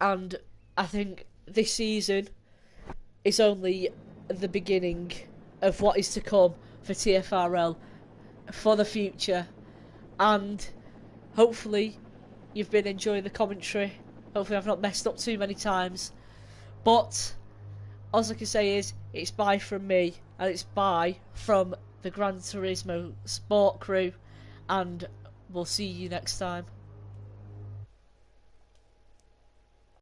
And I think this season is only the beginning of what is to come for Tfrl for the future. And hopefully you've been enjoying the commentary. Hopefully I've not messed up too many times. But all I can say is it's bye from me, and it's bye from the Gran Turismo Sport crew, and we'll see you next time.